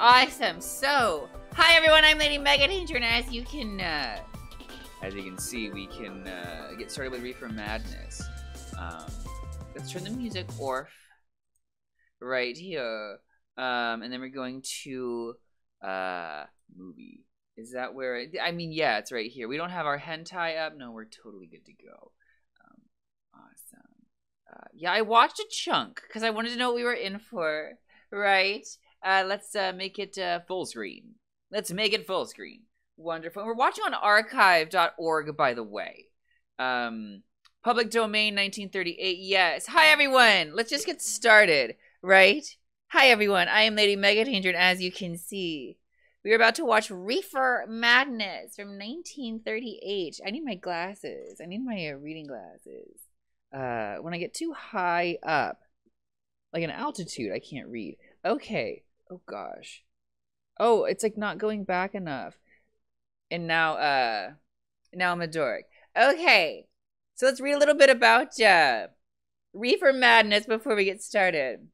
Awesome. So, hi everyone, I'm Lady MegaDanger, and as you can see, we can get started with Reefer Madness. Let's turn the music off right here. And then we're going to movie. Is that where I mean, yeah, it's right here. We don't have our hentai up. No, we're totally good to go. Awesome. Yeah, I watched a chunk because I wanted to know what we were in for, right? Let's make it full screen. Let's make it full screen. Wonderful. We're watching on archive.org, by the way. Public domain 1938. Yes. Hi, everyone. Let's just get started, right? Hi, everyone. I am Lady MegaDanger, and as you can see, we are about to watch Reefer Madness from 1938. I need my glasses. I need my reading glasses. When I get too high up, like an altitude, I can't read. Okay. Oh, gosh. Oh, it's like not going back enough. And now I'm a dork. Okay. So let's read a little bit about Reefer Madness before we get started.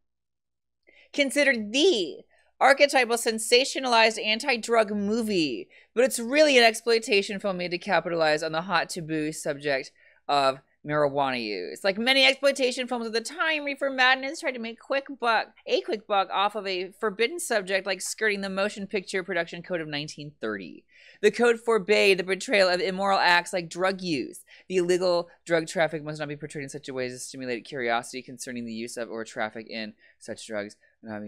Considered the archetypal sensationalized anti-drug movie, but it's really an exploitation film made to capitalize on the hot taboo subject of marijuana use. Like many exploitation films of the time, Reefer Madness tried to make a quick buck off of a forbidden subject, like skirting the motion picture production code of 1930. The code forbade the portrayal of immoral acts like drug use. The illegal drug traffic must not be portrayed in such a way as to stimulate curiosity concerning the use of or traffic in such drugs. So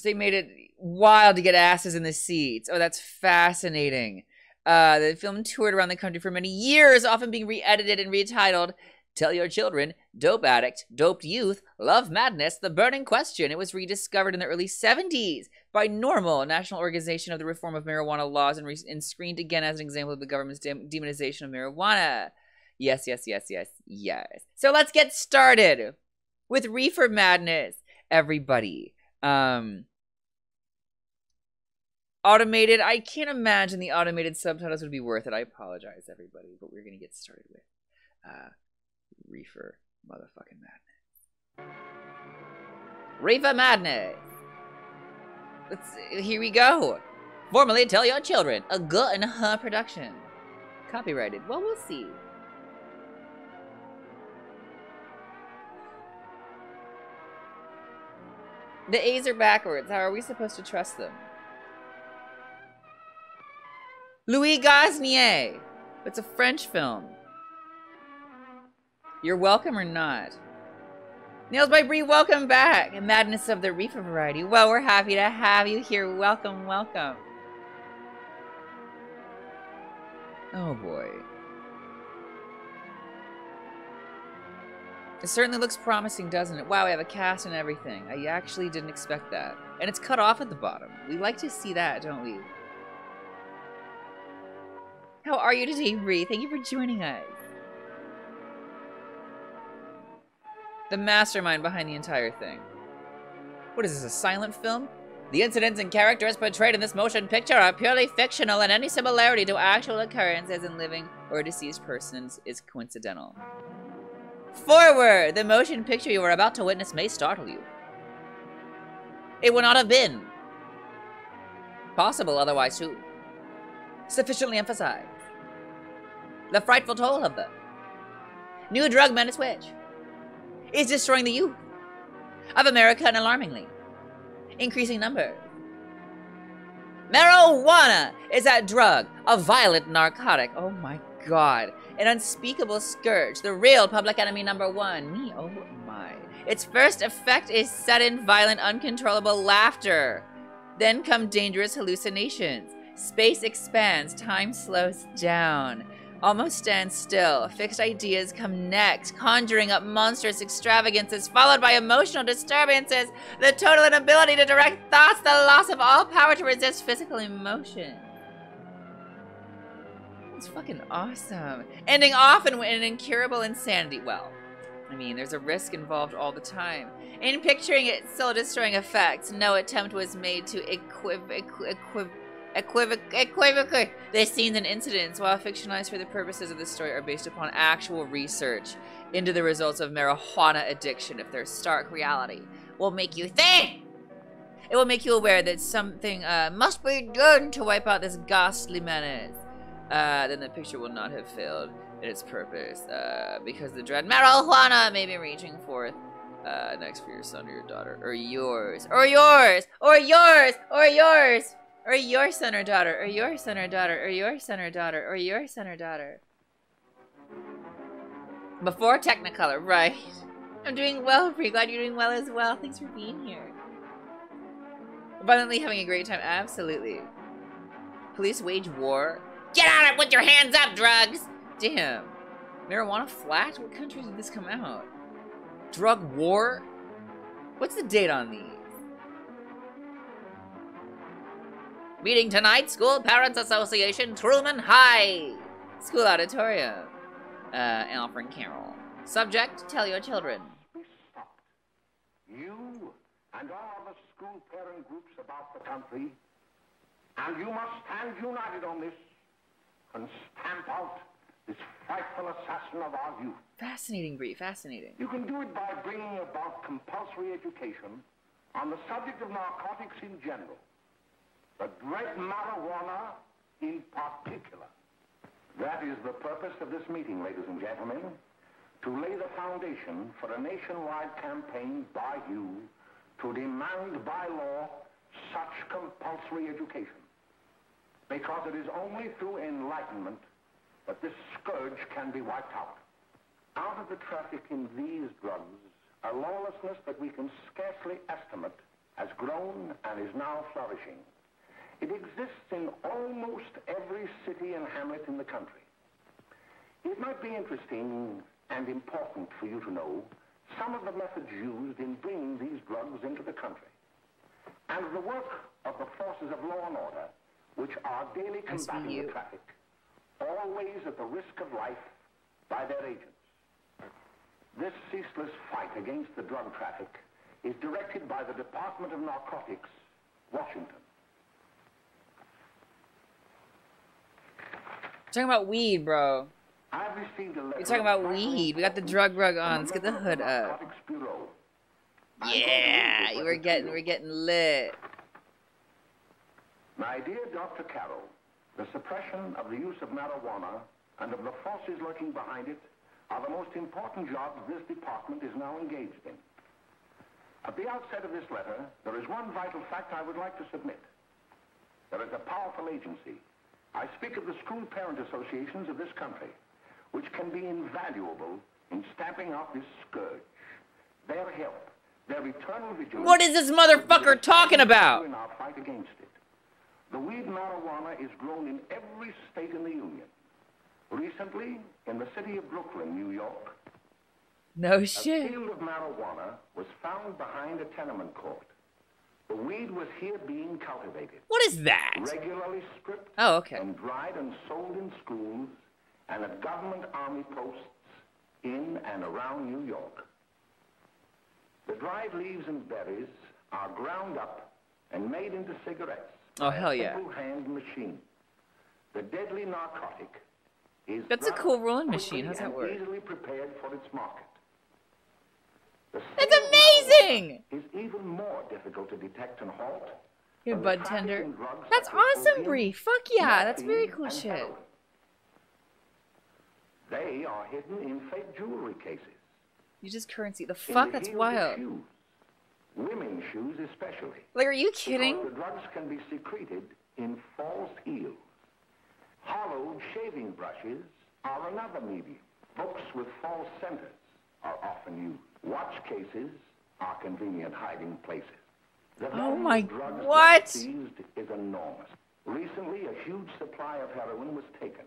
they made it wild to get asses in the seats. Oh, that's fascinating. The film toured around the country for many years, often being re-edited and retitled Tell Your Children, Dope Addict, Doped Youth, Love Madness, The Burning Question. It was rediscovered in the early 70s by NORML, National Organization of the Reform of Marijuana Laws, and screened again as an example of the government's demonization of marijuana. Yes, yes, yes, yes, yes. So let's get started with Reefer Madness, everybody. Automated, I can't imagine the automated subtitles would be worth it. I apologize, everybody, but we're going to get started with Reefer motherfucking Madness. Reefer Madness. Here we go. Formally Tell Your Children, a good and her production. Copyrighted. Well, we'll see. The A's are backwards. How are we supposed to trust them? Louis Gasnier. It's a French film. You're welcome or not. Nails by Brie, welcome back. Madness of the Reefer variety. Well, we're happy to have you here. Welcome, welcome. Oh boy. It certainly looks promising, doesn't it? Wow, we have a cast and everything. I actually didn't expect that. And it's cut off at the bottom. We like to see that, don't we? How are you today, Bree? Thank you for joining us. The mastermind behind the entire thing. What is this, a silent film? The incidents and characters portrayed in this motion picture are purely fictional, and any similarity to actual occurrences in living or deceased persons is coincidental. Forward! The motion picture you are about to witness may startle you. It would not have been possible otherwise to sufficiently emphasize the frightful toll of the new drug menace, which is destroying the youth of America in alarmingly increasing numbers. Marijuana is that drug, a violent narcotic. Oh my God. An unspeakable scourge, the real public enemy #1. Me, oh my. Its first effect is sudden, violent, uncontrollable laughter. Then come dangerous hallucinations. Space expands, time slows down. Almost stands still. Fixed ideas come next, conjuring up monstrous extravagances, followed by emotional disturbances, the total inability to direct thoughts, the loss of all power to resist physical emotion. It's fucking awesome. Ending often in an incurable insanity. Well, I mean, there's a risk involved all the time. In picturing its soul-destroying effects, no attempt was made to equivocate the scenes and incidents, while fictionalized for the purposes of the story, are based upon actual research into the results of marijuana addiction. If their stark reality will make you think It will make you aware that something must be done to wipe out this ghastly menace. Then the picture will not have failed in its purpose, because the dread marijuana may be reaching forth next for your son or your daughter, or yours, or yours, or yours, or yours, or your son or daughter, or your son or daughter, or your son or daughter, or your son or daughter. Before Technicolor, right? I'm doing well, Bree. Glad you're doing well as well. Thanks for being here. Abundantly having a great time. Absolutely. Police wage war. Get on it with your hands up, drugs! Damn. Marijuana flat? What country did this come out? Drug war? What's the date on these? Meeting tonight, School Parents Association, Truman High. School auditorium. Alfred Carroll. Subject, tell your children. You and all the school parent groups about the country, and you must stand united on this and stamp out this frightful assassin of our youth. Fascinating, Bree, fascinating. You can do it by bringing about compulsory education on the subject of narcotics in general, but dread marijuana in particular. That is the purpose of this meeting, ladies and gentlemen, to lay the foundation for a nationwide campaign by you to demand by law such compulsory education. Because it is only through enlightenment that this scourge can be wiped out. Out of the traffic in these drugs, a lawlessness that we can scarcely estimate has grown and is now flourishing. It exists in almost every city and hamlet in the country. It might be interesting and important for you to know some of the methods used in bringing these drugs into the country, and the work of the forces of law and order, which are daily combating the traffic, always at the risk of life by their agents. This ceaseless fight against the drug traffic is directed by the Department of Narcotics, Washington. Talking about weed, bro. I've received a letter. You're talking about weed. We got the drug rug on. Let's get the hood up. Yeah, we're getting lit. My dear Dr. Carroll, the suppression of the use of marijuana and of the forces lurking behind it are the most important jobs this department is now engaged in. At the outset of this letter, there is one vital fact I would like to submit. There is a powerful agency. I speak of the school parent associations of this country, which can be invaluable in stamping out this scourge. Their help, their eternal vigilance... What is this motherfucker talking about? ...in our fight against it. The weed marijuana is grown in every state in the Union. Recently, in the city of Brooklyn, New York, no shit. A field of marijuana was found behind a tenement court. The weed was here being cultivated. What is that? Regularly stripped and dried and sold in schools and at government army posts in and around New York. The dried leaves and berries are ground up and made into cigarettes. Oh, hell yeah. Single-hand machine. The deadly narcotic is... That's a cool rolling machine. How's that work? ...easily prepared for its market. That's amazing! Is even more difficult to detect and halt. You're bud tender. That's awesome, Bree. Fuck yeah, that's very cool shit. They are hidden in fake jewelry cases. You just currency. The fuck? That's wild. Women's shoes especially. Like, are you kidding? Because the drugs can be secreted in false heels. Hollowed shaving brushes are another medium. Books with false centers are often used. Watch cases are convenient hiding places. Oh my, what? Seized is enormous. Recently, a huge supply of heroin was taken.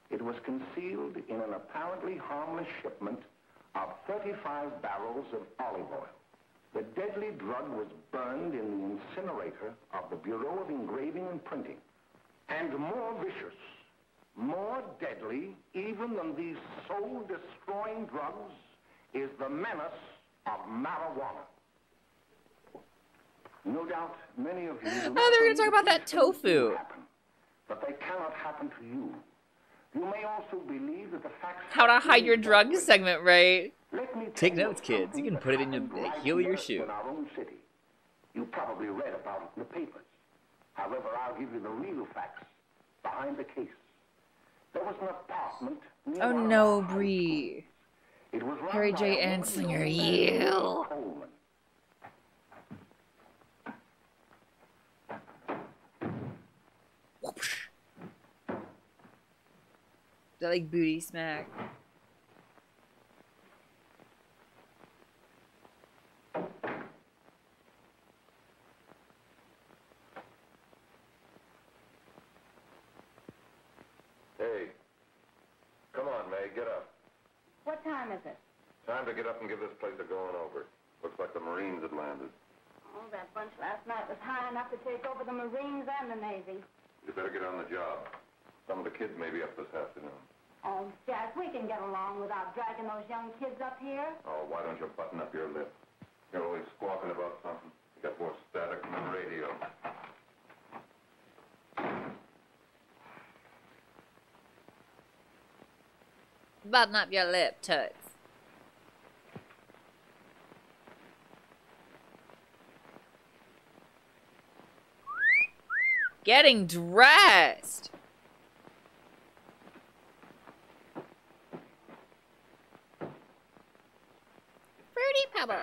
It was concealed in an apparently harmless shipment of 35 barrels of olive oil. The deadly drug was burned in the incinerator of the Bureau of Engraving and Printing. And more vicious, more deadly, even than these soul-destroying drugs, is the menace of marijuana. No doubt many of you... Oh, they're going to talk about that tofu. Happen, but they cannot happen to you. You may also believe that the facts... How to hide your drugs segment, right? Take notes, kids. You can put it in the heel of your shoe. In our own city. You probably read about it in the papers. However, I'll give you the real facts behind the case. There was an apartment near Oh one of no, our high Bree. schools. It was run Harry by J. a woman Anslinger, named you. Coleman. Whoosh. Is that like booty smack? Hey, come on, May, get up. What time is it? Time to get up and give this place a going over. Looks like the Marines had landed. Oh, that bunch last night was high enough to take over the Marines and the Navy. You better get on the job. Some of the kids may be up this afternoon. Oh, Jack, we can get along without dragging those young kids up here. Oh, why don't you button up your lip? You're always squawking about something. You got more static than the radio. Button up your lip, toots. Getting dressed. Fruity Pebbles.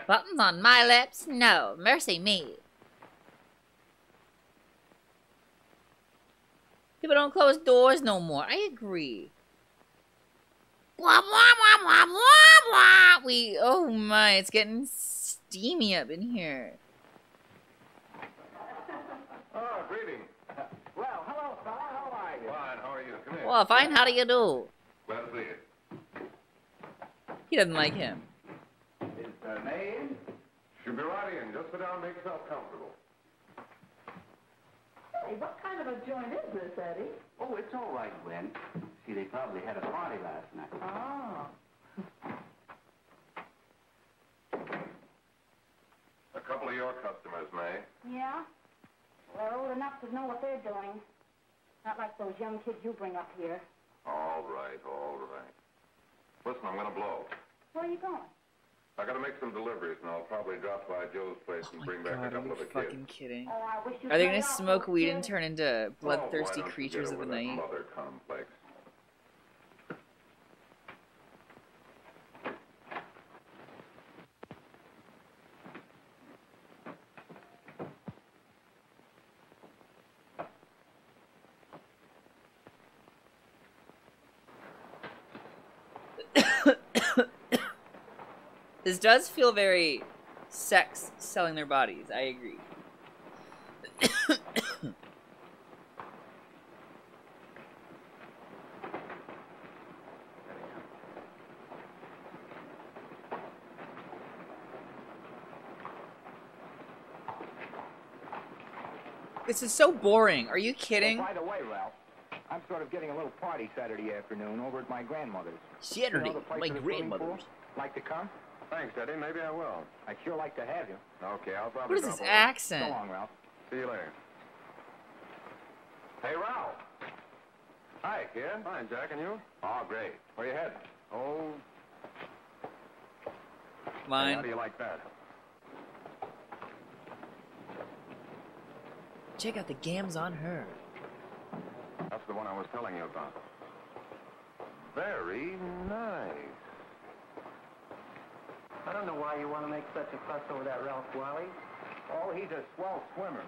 Buttons on my lips? No, mercy me. People don't close doors no more. I agree. Blah, blah, blah, blah, blah, blah. Oh my, it's getting steamy up in here. Oh, greeting. Well, hello, fella. How are you? Fine, how are you? Come in. Well, fine, how do you do? Glad to see you. He doesn't like him. Is May in? She'll be right in. Just sit down and make yourself comfortable. Hey, what kind of a joint is this, Eddie? Oh, it's all right, Gwen. See, they probably had a party last night. Oh. A couple of your customers, May. Yeah? Well, they're old enough to know what they're doing. Not like those young kids you bring up here. All right, all right. Listen, I'm going to blow. Where are you going? I got to make some deliveries, and I'll probably drop by Joe's place and bring back a God, are couple you of the kids. fucking kidding? Oh, I wish you'd Are they lay gonna off smoke those weed and kids. turn into bloodthirsty Oh, why don't you creatures get of the over that night? mother complex? This does feel very sex selling their bodies. I agree. This is so boring. Are you kidding? Oh, by the way, Ralph, I'm sort of getting a little party Saturday afternoon over at my grandmother's. Saturday, You know the place my with the swimming grandmother's. pool? Like to come? Thanks, Eddie. Maybe I will. I'd sure like to have you. Okay, I'll probably What is this drop over. So accent? long, Ralph. See you later. Hey, Ralph. Hi, kid. Fine, Jack, and you? Oh, great. Where you heading? Oh, hey, how Mine. do you like that? Check out the gams on her. That's the one I was telling you about. Very nice. I don't know why you want to make such a fuss over that Ralph Wally. Oh, he's a swell swimmer.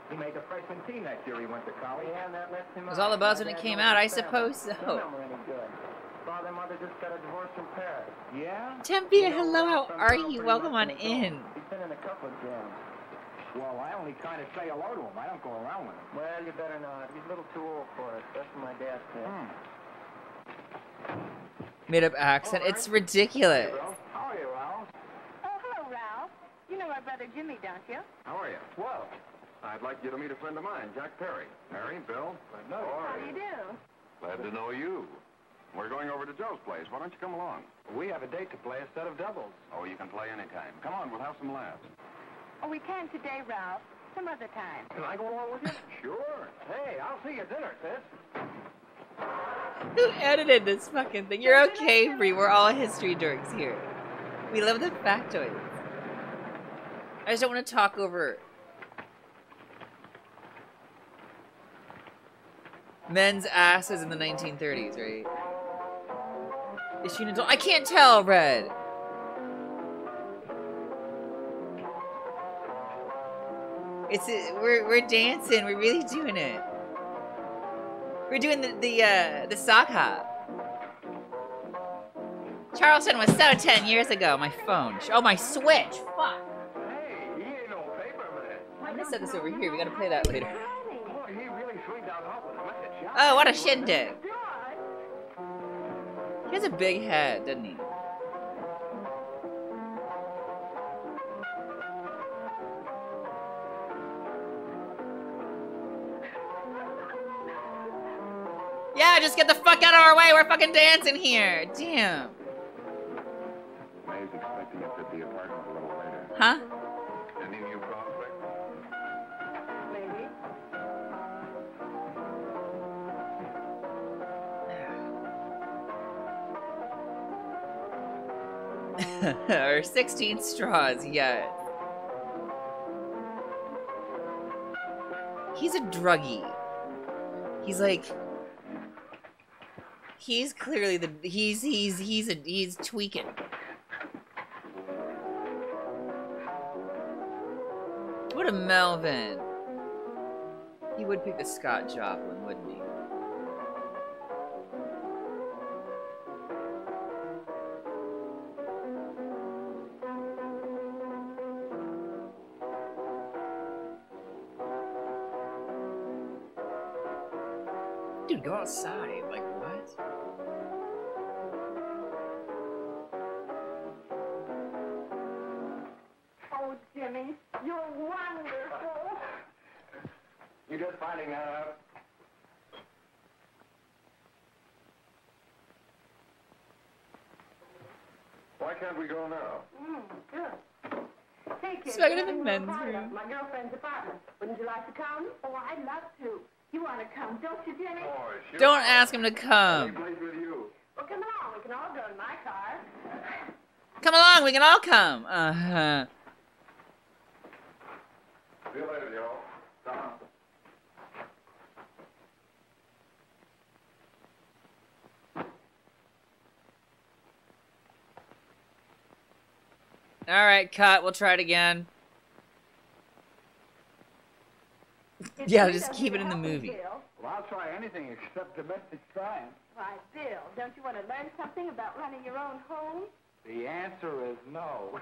He made the freshman team that year he went to college. Yeah, and that lets him It was out. all the buzz when My it dad came knows out. I his family. suppose so. None of them are any good. Father and mother just got a divorce from Paris. Yeah? Tempe, You know, hello, how Ralph are comes out you? pretty Welcome much on in his own. in. He's been in a couple of jams. Well, I only kind of say hello to him. I don't go around with him. Well, you better not. He's a little too old for it. That's what my dad said. Made up accent. It's ridiculous. How are you, Ralph? Oh, hello, Ralph. You know our brother Jimmy, don't you? How are you? Well, I'd like you to meet a friend of mine, Jack Perry. Harry, Bill. No. How do you do? Glad to know you. We're going over to Joe's place. Why don't you come along? We have a date to play a set of doubles. Oh, you can play anytime. Come on, we'll have some laughs. Oh, we can today, Ralph. Some other time. Can I go along with you? Sure. Hey, I'll see you at dinner, sis. Who edited this fucking thing? You're okay, Bree. We're all history dorks here. We love the factoids. I just don't want to talk over men's asses in the 1930s, right? Is she an adult? I can't tell, Red. We're dancing. We're really doing it. We're doing the sock hop. Charleston was so 10 years ago. My phone. Oh, my Switch. Fuck. Hey, he ain't no paper man. I'm gonna set this over here. We gotta play that later. Boy, he really swings out hot with a message. Oh, what a shindig. He has a big head, doesn't he? Yeah, just get the fuck out of our way. We're fucking dancing here. Damn. May's expecting us at the apartment a little later. Huh? Any new prospects? Maybe. Or 16 straws, yeah. He's a druggie. He's like, he's clearly he's tweaking. What a Melvin. He would pick the Scott Joplin, wouldn't he? Dude, go outside. Like, what? Oh, Jimmy, you're wonderful. You just finding that out? Why can't we go now? Good. Hey, kids, So I gotta we're have a having a men's party room. at my girlfriend's apartment. Wouldn't you like to come? Oh, I'd love to. You want to come, don't you, Jimmy? Oh, sure. Don't ask him to come. Any place with you. Well, come along. We can all go in my car. Come along, we can all come. Uh-huh. See you later, y'all. Tom. Alright, cut. We'll try it again. Yeah, just keep it in the movie. Bill. Well, I'll try anything except domestic science. Why, Bill, don't you want to learn something about running your own home? The answer is no.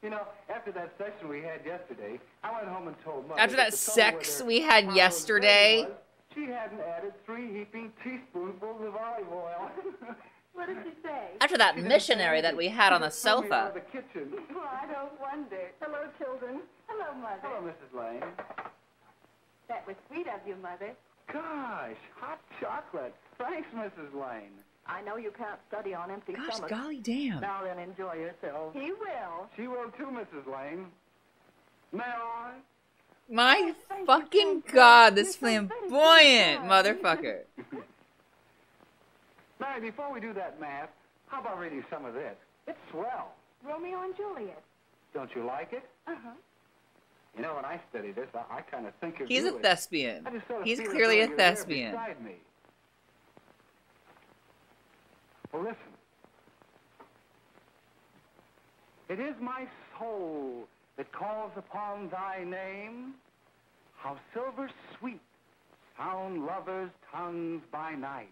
You know, after that session we had yesterday, I went home and told Mother... After that the trouble sex with her we had Carlos yesterday. was she hadn't added 3 heaping teaspoonfuls of olive oil. What did she say? After that missionary that we had on the She told me out sofa. of the kitchen. Oh, I don't wonder. Hello, children. Hello, Mother. Hello, Mrs. Lane. That was sweet of you, Mother. Gosh, hot chocolate. Thanks, Mrs. Lane. I know you can't study on empty Gosh, stomachs. golly damn. Now then, enjoy yourself. He will. She will too, Mrs. Lane. May I? My fucking god, this flamboyant motherfucker. Mary, before we do that math, how about reading some of this? It's swell. Romeo and Juliet. Don't you like it? Uh-huh. You know, when I study this, I kind of think of He's you a as- thespian. I just sort of He's feel as clearly though a you're there thespian. beside me. Well, listen. It is my soul that calls upon thy name. How silver sweet sound lovers' tongues by night.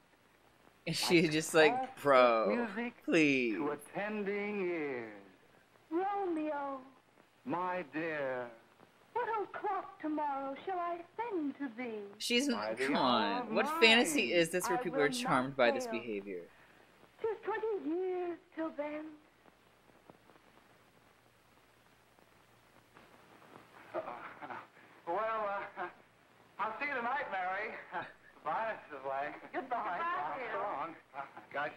And she's just like, bro, Music please. to attending ears. Romeo, My dear. what o'clock tomorrow shall I send to thee? She's, By the come hour of on. What nine, fantasy is this where I people are will not charmed by this fail. behavior? 'Tis 20 years till then. Well, I'll see you tonight, Mary. Bye, Mrs. Lang. Goodbye. Goodbye, So Bill. long. Gosh,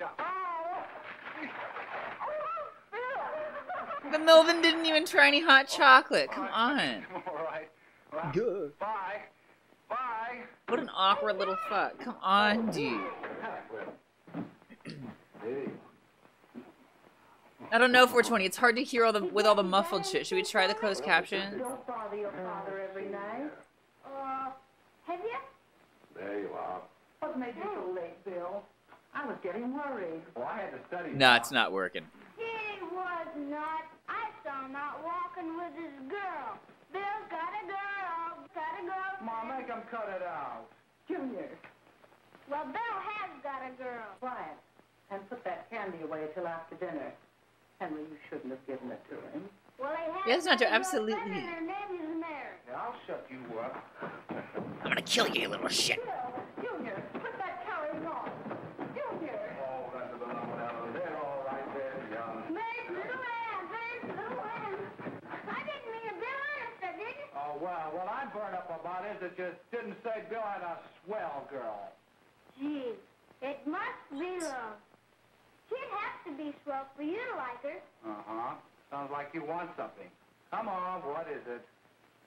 But Melvin didn't even try any hot chocolate. Come on. All right. Well, Good. bye. Bye. What an awkward little fuck. Come on, dude. I don't know 420. It's hard to hear all the with all the muffled shit. Should we try the closed captions? Don't bother your father every night. Have you? There you are. What made you so late, Bill? I was getting worried. Well, I had to study. No, it's not working. He was not. I saw him out walking with his girl. Bill's got a girl. Got a girl. Mom, make him cut it out. Junior, Well, Bill has got a girl. quiet. And put that candy away till after dinner. Henry, you shouldn't have given it to him. Well, he has. Yes, not got to- a absolutely. girlfriend and her name is Mary. Yeah, I'll shut you up. I'm gonna kill you, you little shit. Bill, Junior, put that carrying on. Junior. Oh, that's a little one out of there. All right there, young. Mary's little Ann. Mary's little Ann. I didn't mean to Bill honest, I didn't. Oh, well, what I'm burned up about is that you didn't say Bill had a swell girl. Gee, it must be love. She'd have to be swell for you to like her. Uh-huh. Sounds like you want something. Come on, what is it?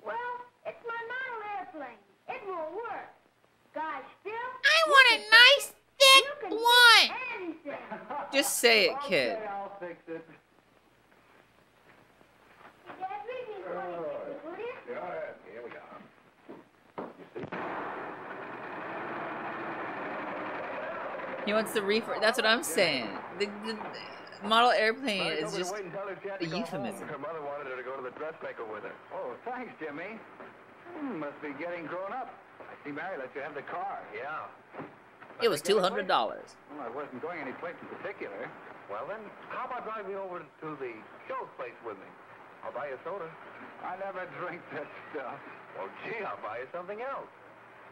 Well, it's my model airplane. It won't work. Gosh, Bill. I want a nice You thick can one. fix anything. Just say it, kid. Okay, I'll fix it. Dad, read me 26, will you? Go ahead. Here we are. You see? He wants the reefer. That's what I'm saying. The model airplane is just a euphemism. Her mother wanted her to go to the dressmaker with her. Oh, thanks, Jimmy. Must be getting grown up. I see Mary let you have the car. Yeah. It was $200. Well, I wasn't going any place in particular. Well, then, how about driving over to the show place with me? I'll buy you a soda. I never drink that stuff. Well, gee, I'll buy you something else.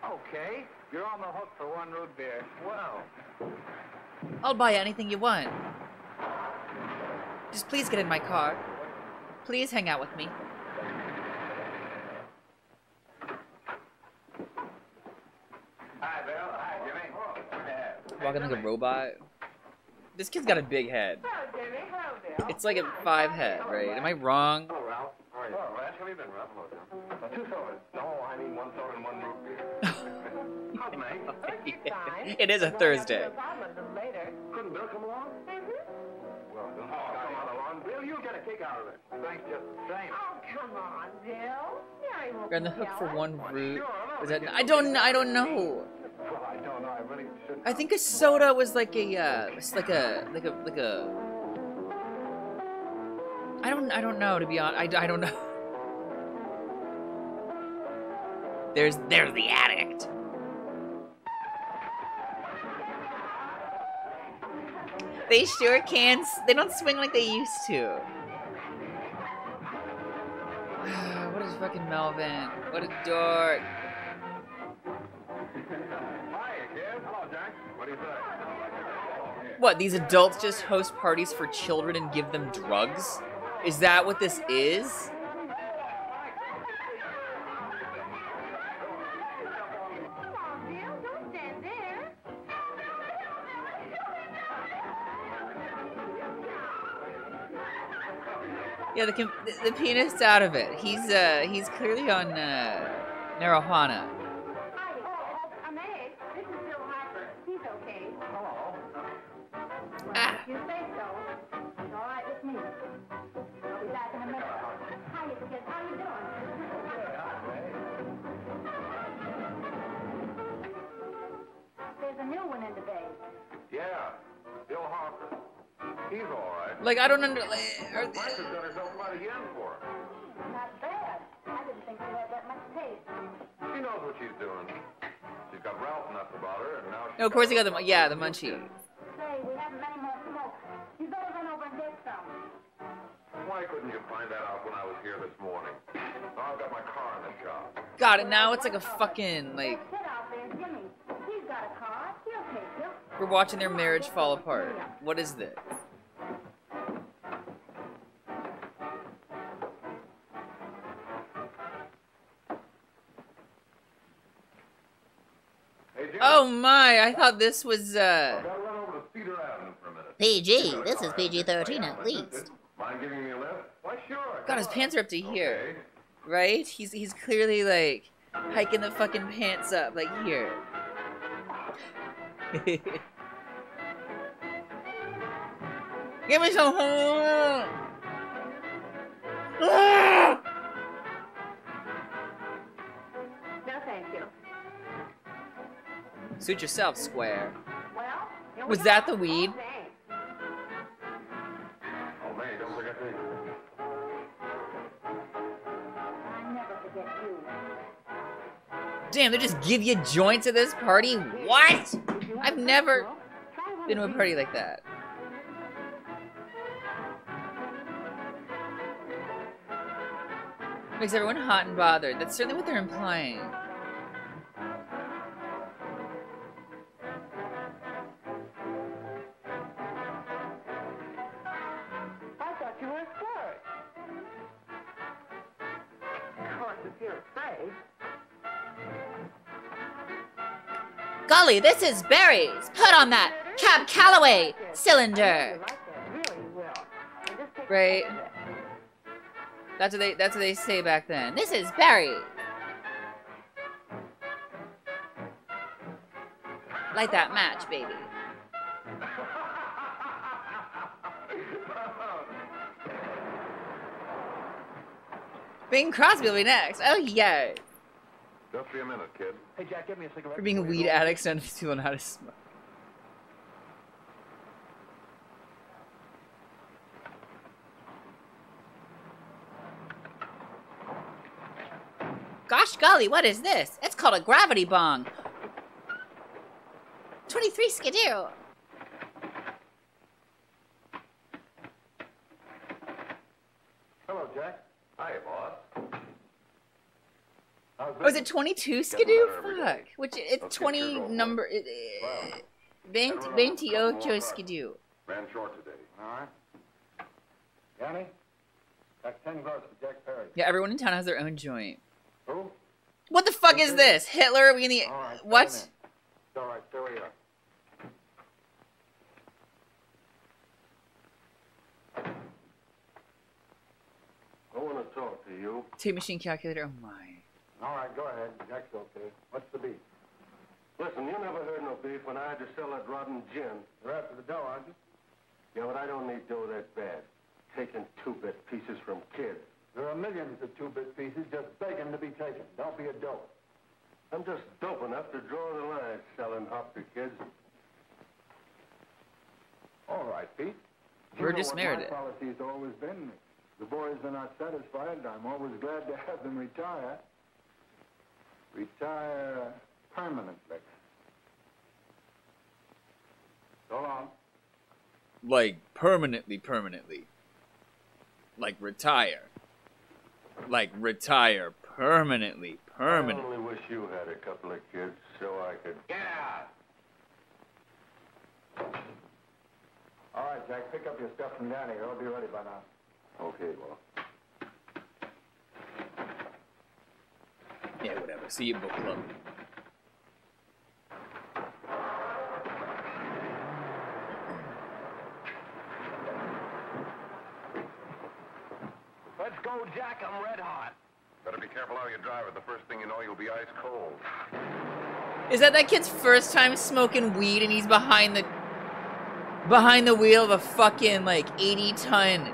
Okay, you're on the hook for one root beer. Well, I'll buy anything you want. Just please get in my car. Please hang out with me. hi, Bill. Hi, Jimmy. Walking like a robot. This kid's got a big head. Hello, Jimmy. Hello, Bill. It's like a 5 head, right? Am I wrong? Hello, Ralph. How are you? Oh, Ralph, how have you been, Ralph? Hello, John. 2 sodas. No, I mean 1 soda and 1 root beer. How's Meg? It is a Thursday. Later. Couldn't Bill come along? Well, don't come on along. Bill, you'll get a kick out of it. Thanks just the same. Oh, come on, Bill. Mary won't You're on the be hook for jealous. 1 root. Sure, I'm Is that? only I don't know. Well, I don't know. I really shouldn't. I think a soda was like a, like a. I don't know, to be honest. I don't know. There's the addict. They sure can. They don't swing like they used to. What is fucking Melvin? What a dork. Hi, kid. Hello, Jack. What do you say? What, these adults just host parties for children and give them drugs? Is that what this is? Come on, Bill. Don't stand there. Yeah, the pianist's out of it. He's clearly on marijuana. Hi. I'm Meg. This is Bill Harper. He's okay. Hello. Ah. You say so. It's all right with me. I'll be back in a minute. Hiya, kids. How you doing? There's a new one in today. Yeah, Bill Harper. He's all right. Like, I don't under. Wife has got herself quite a yen for her. Not bad. I didn't think she had that much taste. She knows what she's doing. She's got Ralph nuts about her, and now she's No, of course he got the the munchie. Say, we haven't many more smoke. You better run over and get some. Why couldn't you find that out when I was here this morning? Now I've got my car in the shop. Got it. Now it's like a fucking like Kid out there, Jimmy. He's got a car. He'll take you. we're watching their marriage fall apart. What is this? Hey, Jim. Oh my! I thought this was I've got to run over to Cedar Avenue for a minute. PG. This is PG-13 at least. Mind giving me a lift? Why, sure. God, his pants are up to here, Okay. right? He's clearly like hiking the fucking pants up, like here. Give me some. No, thank you. Suit yourself, Square. Well, here we Was go. that the weed? Okay. Oh, May, don't forget me. I never forget you. Damn, they just give you joints at this party? What? I've never been to a party like that. Makes everyone hot and bothered. That's certainly what they're implying. I thought you were a flirt. Of course, if you're afraid. Golly, this is berries. Put on that Cab Calloway cylinder. You like that really well. And just take a Right. puff of it. That's what they say back then. This is berries. Light that match, baby. Bing Crosby will be next. Oh yeah. Just be a minute, kid. Hey, Jack, give me a cigarette. For being a weed addict, none of these people know how to smoke. Gosh golly, what is this? It's called a gravity bong. 23 skidoo. Hello, Jack. Hi, boss. Oh, is it 22 skidoo? Fuck. Which it's 20 number. 28 skidoo. Ran short today. All right. Johnny, that's 10 gross for Jack Perry. Yeah, everyone in town has their own joint. Who? What the fuck is this? Hitler? Are we in the All right. what? It's all right. Stay where you are. I want to talk to you. Tape machine calculator. Oh my. All right, go ahead. Jack's okay. What's the beef? Listen, you never heard no beef when I had to sell that rotten gin. You're after the dough, aren't you? Yeah, but I don't need dough that bad. Taking two-bit pieces from kids. There are millions of two-bit pieces just begging to be taken. Don't be a dope. I'm just dope enough to draw the line selling hop to kids. All right, Pete. We're just married. My policy's always been, the boys are not satisfied. I'm always glad to have them retire. Retire permanently. So long. Like permanently. Like retire. Like retire permanently. I only wish you had a couple of kids so I could get out. All right, Jack, pick up your stuff from Danny. It'll be ready by now. Okay, well. Yeah, whatever. See you book club. Let's go, Jack. I'm red hot. Better be careful how you drive it. The first thing you know, you'll be ice cold. Is that kid's first time smoking weed and he's behind the wheel of a fucking like 80-ton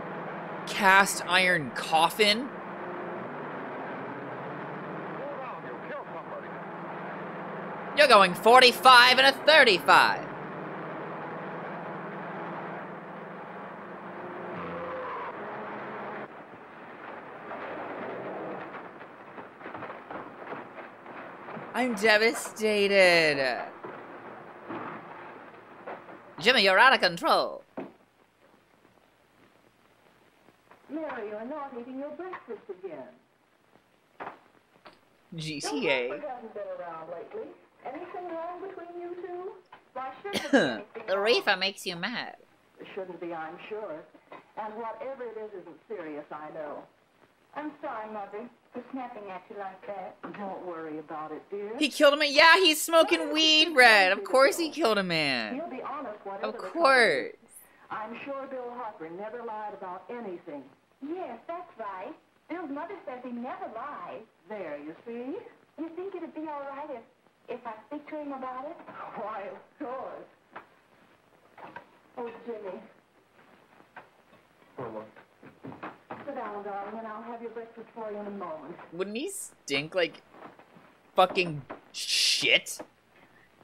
cast iron coffin? Go around, you'll kill somebody. You're going 45 and a 35. I'm devastated. Jimmy, you're out of control. Mary, you're not eating your breakfast again. GTA. hasn't been around lately. Anything wrong between you two? Why shouldn't there be anything The wrong? reefer makes you mad. It shouldn't be, I'm sure. And whatever it is isn't serious, I know. I'm sorry, Mother, for snapping at you like that. Don't worry about it, dear. He killed a man. Yeah, he's smoking weed, Red. Of course he killed a man. He'll be honest, whatever Of the trouble course. is. I'm sure Bill Harper never lied about anything. Yes, that's right. Bill's mother says he never lies. There, you see? You think it'd be all right if I speak to him about it? Why, of course. Oh, Jimmy. towel, darling, and I'll have your breakfast for you in a moment. Wouldn't he stink like fucking shit?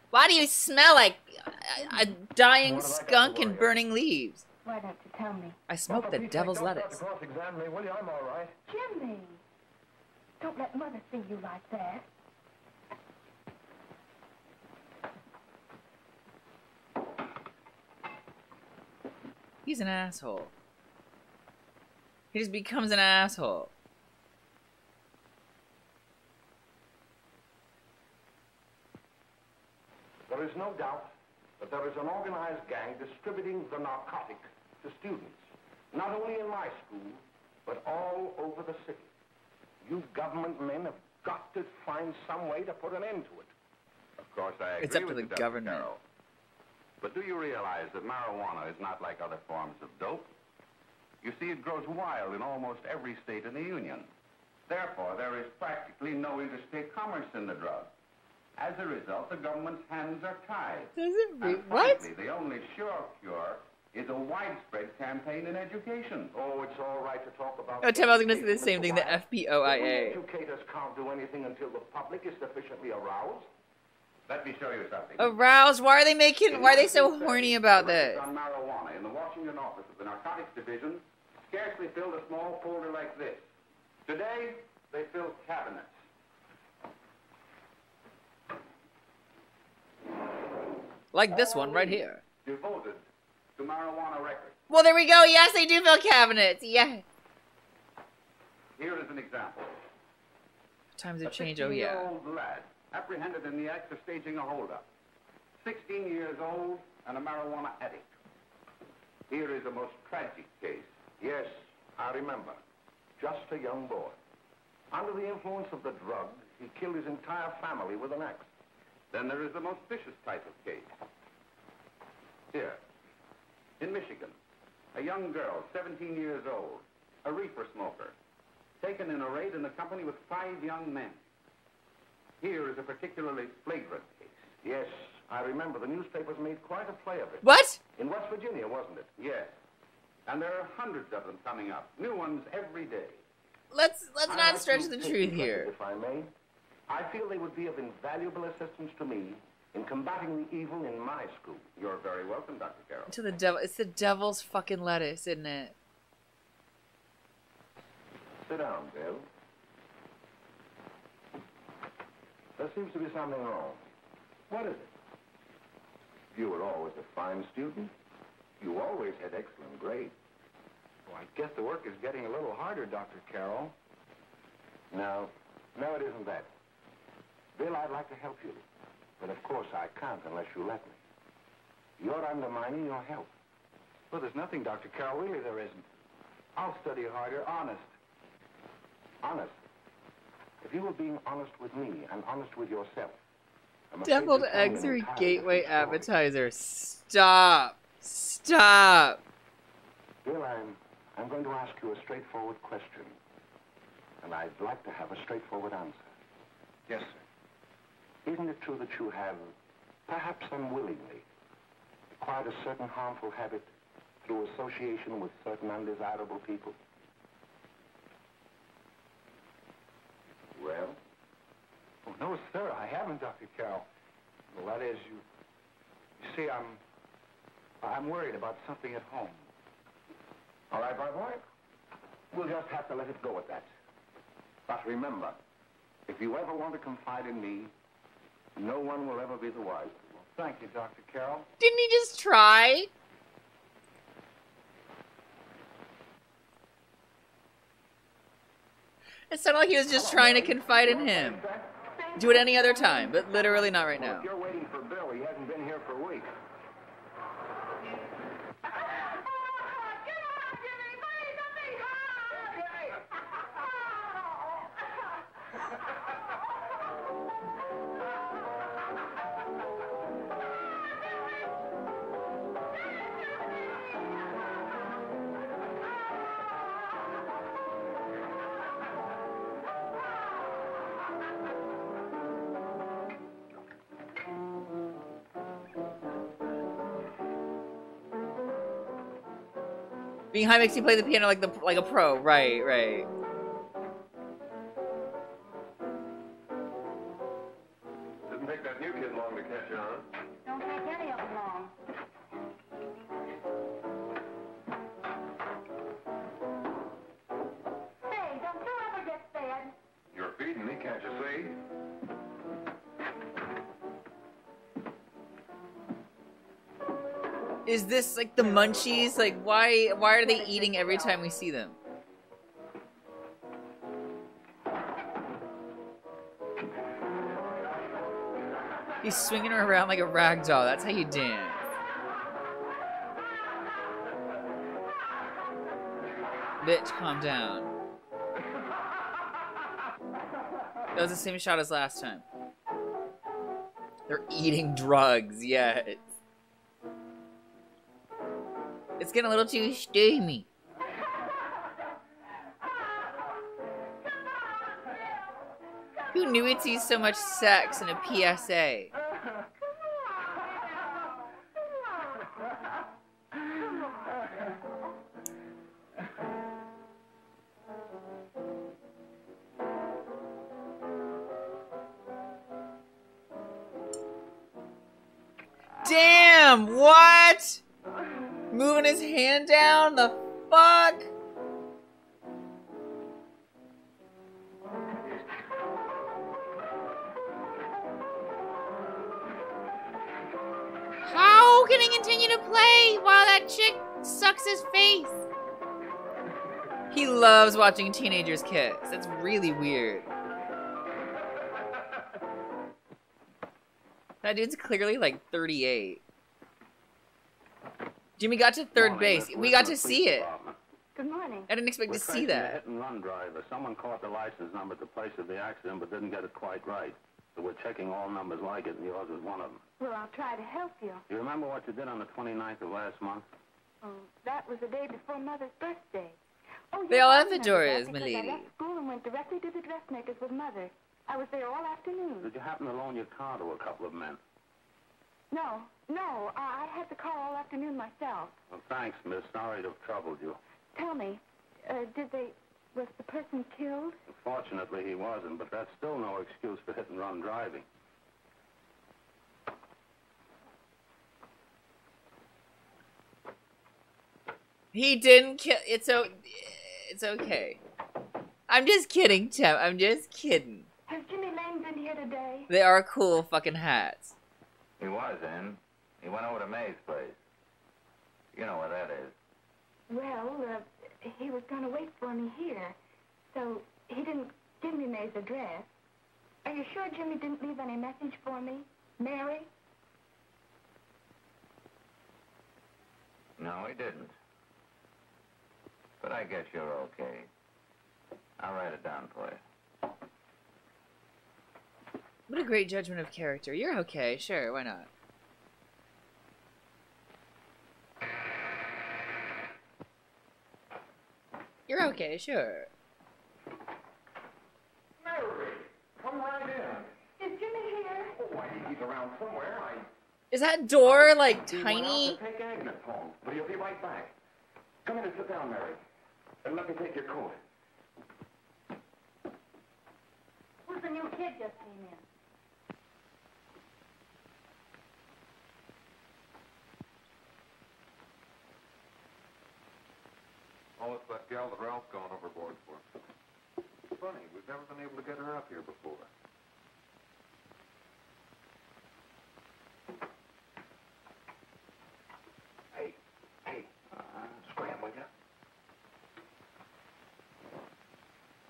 Why do you smell like a dying skunk and burning leaves? Why don't you tell me? I smoked the devil's lettuce. Cross-examine me, will you? I'm all right. Jimmy! Don't let Mother see you like that. He's an asshole. He just becomes an asshole. There is no doubt that there is an organized gang distributing the narcotic to students, not only in my school, but all over the city. You government men have got to find some way to put an end to it. Of course, I agree It's up to with the you, Dr. government. Carroll. But do you realize that marijuana is not like other forms of dope? You see, it grows wild in almost every state in the Union. Therefore, there is practically no interstate commerce in the drug. As a result, the government's hands are tied. And What? frankly, the only sure cure is a widespread campaign in education. Oh, it's all right to talk about... Oh, Tim, I was going to say the same thing, the But FPOIA. educators can't do anything until the public is sufficiently aroused. Let me show you something. Aroused? Why are they so horny about this? On marijuana in the Washington office of the Narcotics Division scarcely filled a small folder like this. Today, they fill cabinets. Like this one right here. Devoted to marijuana records. Well, there we go. Yes, they do fill cabinets. Yeah. Here is an example. Times have changed. Oh, yeah. A 16-year-old lad apprehended in the act of staging a holdup. 16 years old and a marijuana addict. Here is a most tragic case. Yes, I remember. Just a young boy. Under the influence of the drug, he killed his entire family with an axe. Then there is the most vicious type of case. Here, in Michigan, a young girl, 17 years old, a reefer smoker, taken in a raid in the company with 5 young men. Here is a particularly flagrant case. Yes, I remember. The newspapers made quite a play of it. What? In West Virginia, wasn't it? Yes. And there are hundreds of them coming up. New ones every day. Let's I not like stretch to the take truth these here. records, if I may. I feel they would be of invaluable assistance to me in combating the evil in my school. You're very welcome, Dr. Carroll. To the devil. It's the devil's fucking lettuce, isn't it? Sit down, Bill. There seems to be something wrong. What is it? You were always a fine student. You always had excellent grades. Well, I guess the work is getting a little harder, Dr. Carroll. No, it isn't that. Bill, I'd like to help you. But of course I can't unless you let me. You're undermining your health. Well, there's nothing, Dr. Carroll. Really, there isn't. I'll study harder, honest. Honest. If you were being honest with me and honest with yourself. I'm afraid Deviled you'd find eggs an are a entirely gateway different story. appetizer. Stop. Stop. Bill, I'm going to ask you a straightforward question. And I'd like to have a straightforward answer. Yes, sir. Isn't it true that you have, perhaps unwillingly, acquired a certain harmful habit through association with certain undesirable people? Well? Oh, no, sir, I haven't, Dr. Carroll. Well, that is, you see, I'm worried about something at home. All right, my boy. We'll just have to let it go at that. But remember, if you ever want to confide in me, no one will ever be the wiser. Well, thank you, Dr. Carroll. Didn't he just try? It sounded like he was just trying to confide in him. Do it any other time, but literally not right Well, now. if you're waiting for Bill, he hasn't been here for weeks. Being high makes you play the piano like a pro. Right, right. Didn't take that new kid long to catch on. Don't take any of them long. Say, don't you ever get fed? You're feeding me, can't you see? Is this like the munchies? Like why are they eating every time we see them? He's swinging her around like a rag doll. That's how you dance. Bitch, calm down. That was the same shot as last time. They're eating drugs, yeah. It's getting a little too steamy. Who knew we'd see so much sex in a PSA? Damn, what? Moving his hand down? The fuck? How can he continue to play while that chick sucks his face? He loves watching teenagers kiss. That's really weird. That dude's clearly like 38. Jimmy got to third base. We got to see it. Good morning. I didn't expect to see that. Hit and run driver. Someone caught the license number at the place of the accident, but didn't get it quite right. So we're checking all numbers like it, and yours is one of them. Well, I'll try to help you. You remember what you did on the 29th of last month? Oh, that was the day before Mother's birthday. Oh, They yes, all I have the remember that doors, because milady. I left school and went directly to the dressmaker's with Mother. I was there all afternoon. Did you happen to loan your car to a couple of men? No, I had the car all afternoon myself. Well, thanks, miss. Sorry to have troubled you. Tell me, was the person killed? Fortunately, he wasn't, but that's still no excuse for hit and run driving. He didn't kill. It's okay. I'm just kidding, Tim. I'm just kidding. Has Jimmy Lane been here today? They are cool fucking hats. He was in. He went over to May's place. You know where that is. Well, he was going to wait for me here, so he didn't give me May's address. Are you sure Jimmy didn't leave any message for me? Mary? No, he didn't. But I guess you're okay. I'll write it down for you. What a great judgment of character. You're okay. Sure, why not? You're okay, sure. Mary, come right in. Is Jimmy here? Oh, why, he's around somewhere. Is that door, like, He went out tiny? to take Agnes home, but he'll be right back. Come in and sit down, Mary. And let me take your coat. Who's the new kid just came in? Oh, it's that gal that Ralph's gone overboard for. Funny, we've never been able to get her up here before. Hey, scram, will ya?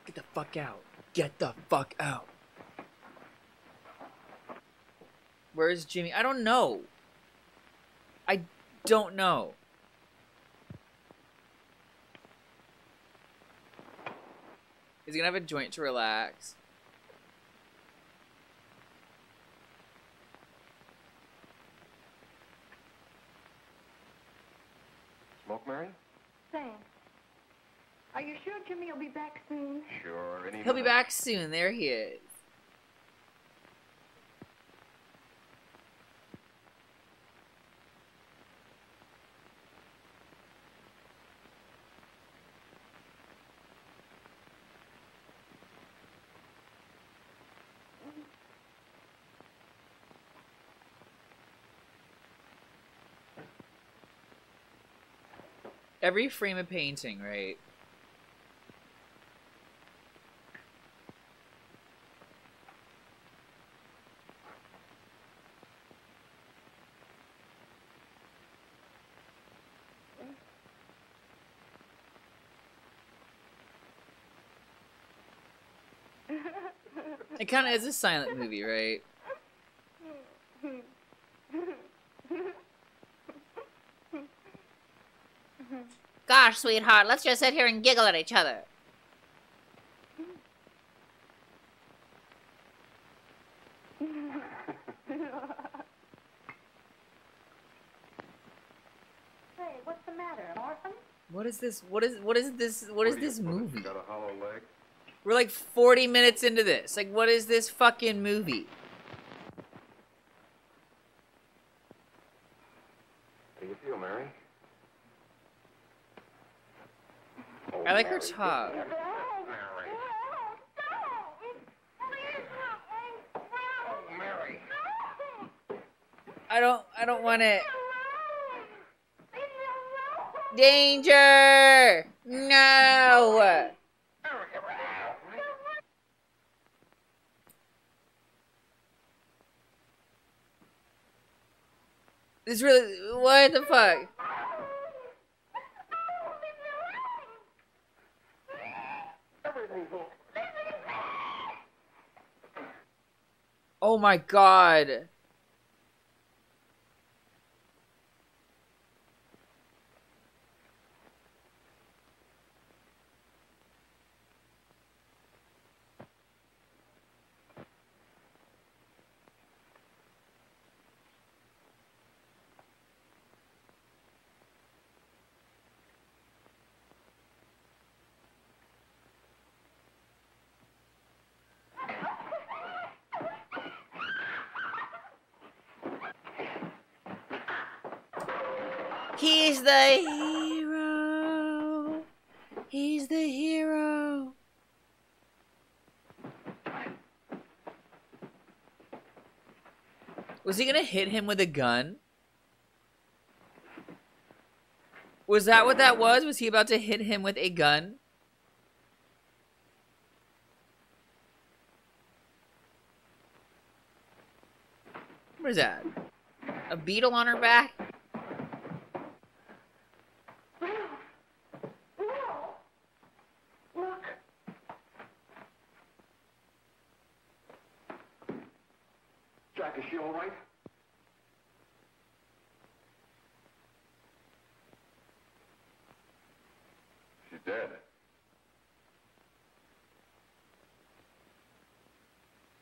Get the fuck out. Get the fuck out. Where's Jimmy? I don't know. I don't know. Is he gonna have a joint to relax? Smoke, Mary? Thanks. Are you sure Jimmy will be back soon? Sure, any He'll be minute. back soon. There he is. Every frame of painting, right? It kind of is a silent movie, right? Gosh, sweetheart, let's just sit here and giggle at each other. Hey, what's the matter, an orphan? What is this? What is this movie? Got a hollow leg? We're like 40 minutes into this. Like, what is this fucking movie? How do you feel, Mary? Oh, I like her Mary. top. Mary. Oh, Mary. I don't want it. Danger! No! This really, what the fuck? Oh my god. He's the hero. He's the hero. Was he gonna hit him with a gun? Was that what that was? Was he about to hit him with a gun? What is that? A beetle on her back? Look. Jack, is she all right? She's dead.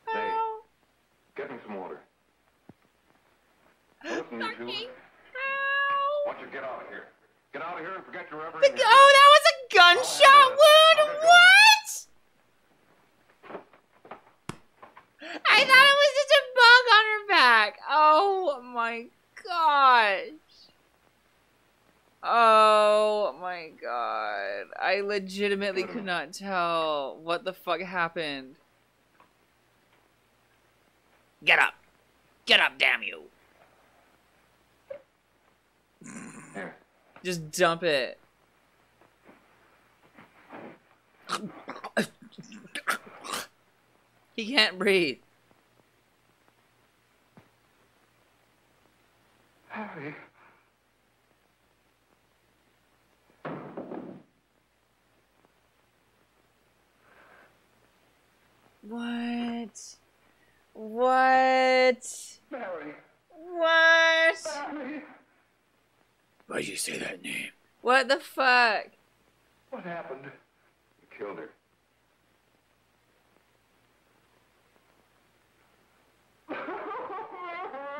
Hey, get me some water. Listen, you two. I want you to get out of here. Get out of here and forget you're ever in here. Oh, that was a gunshot wound? What? I thought it was just a bug on her back. Oh my gosh. Oh my god. I legitimately could not tell what the fuck happened. Get up. Get up, damn you. Here. Just dump it. He can't breathe. Harry. What? What? Mary. What? Mary. Why'd you say that name? What the fuck? What happened? You killed her.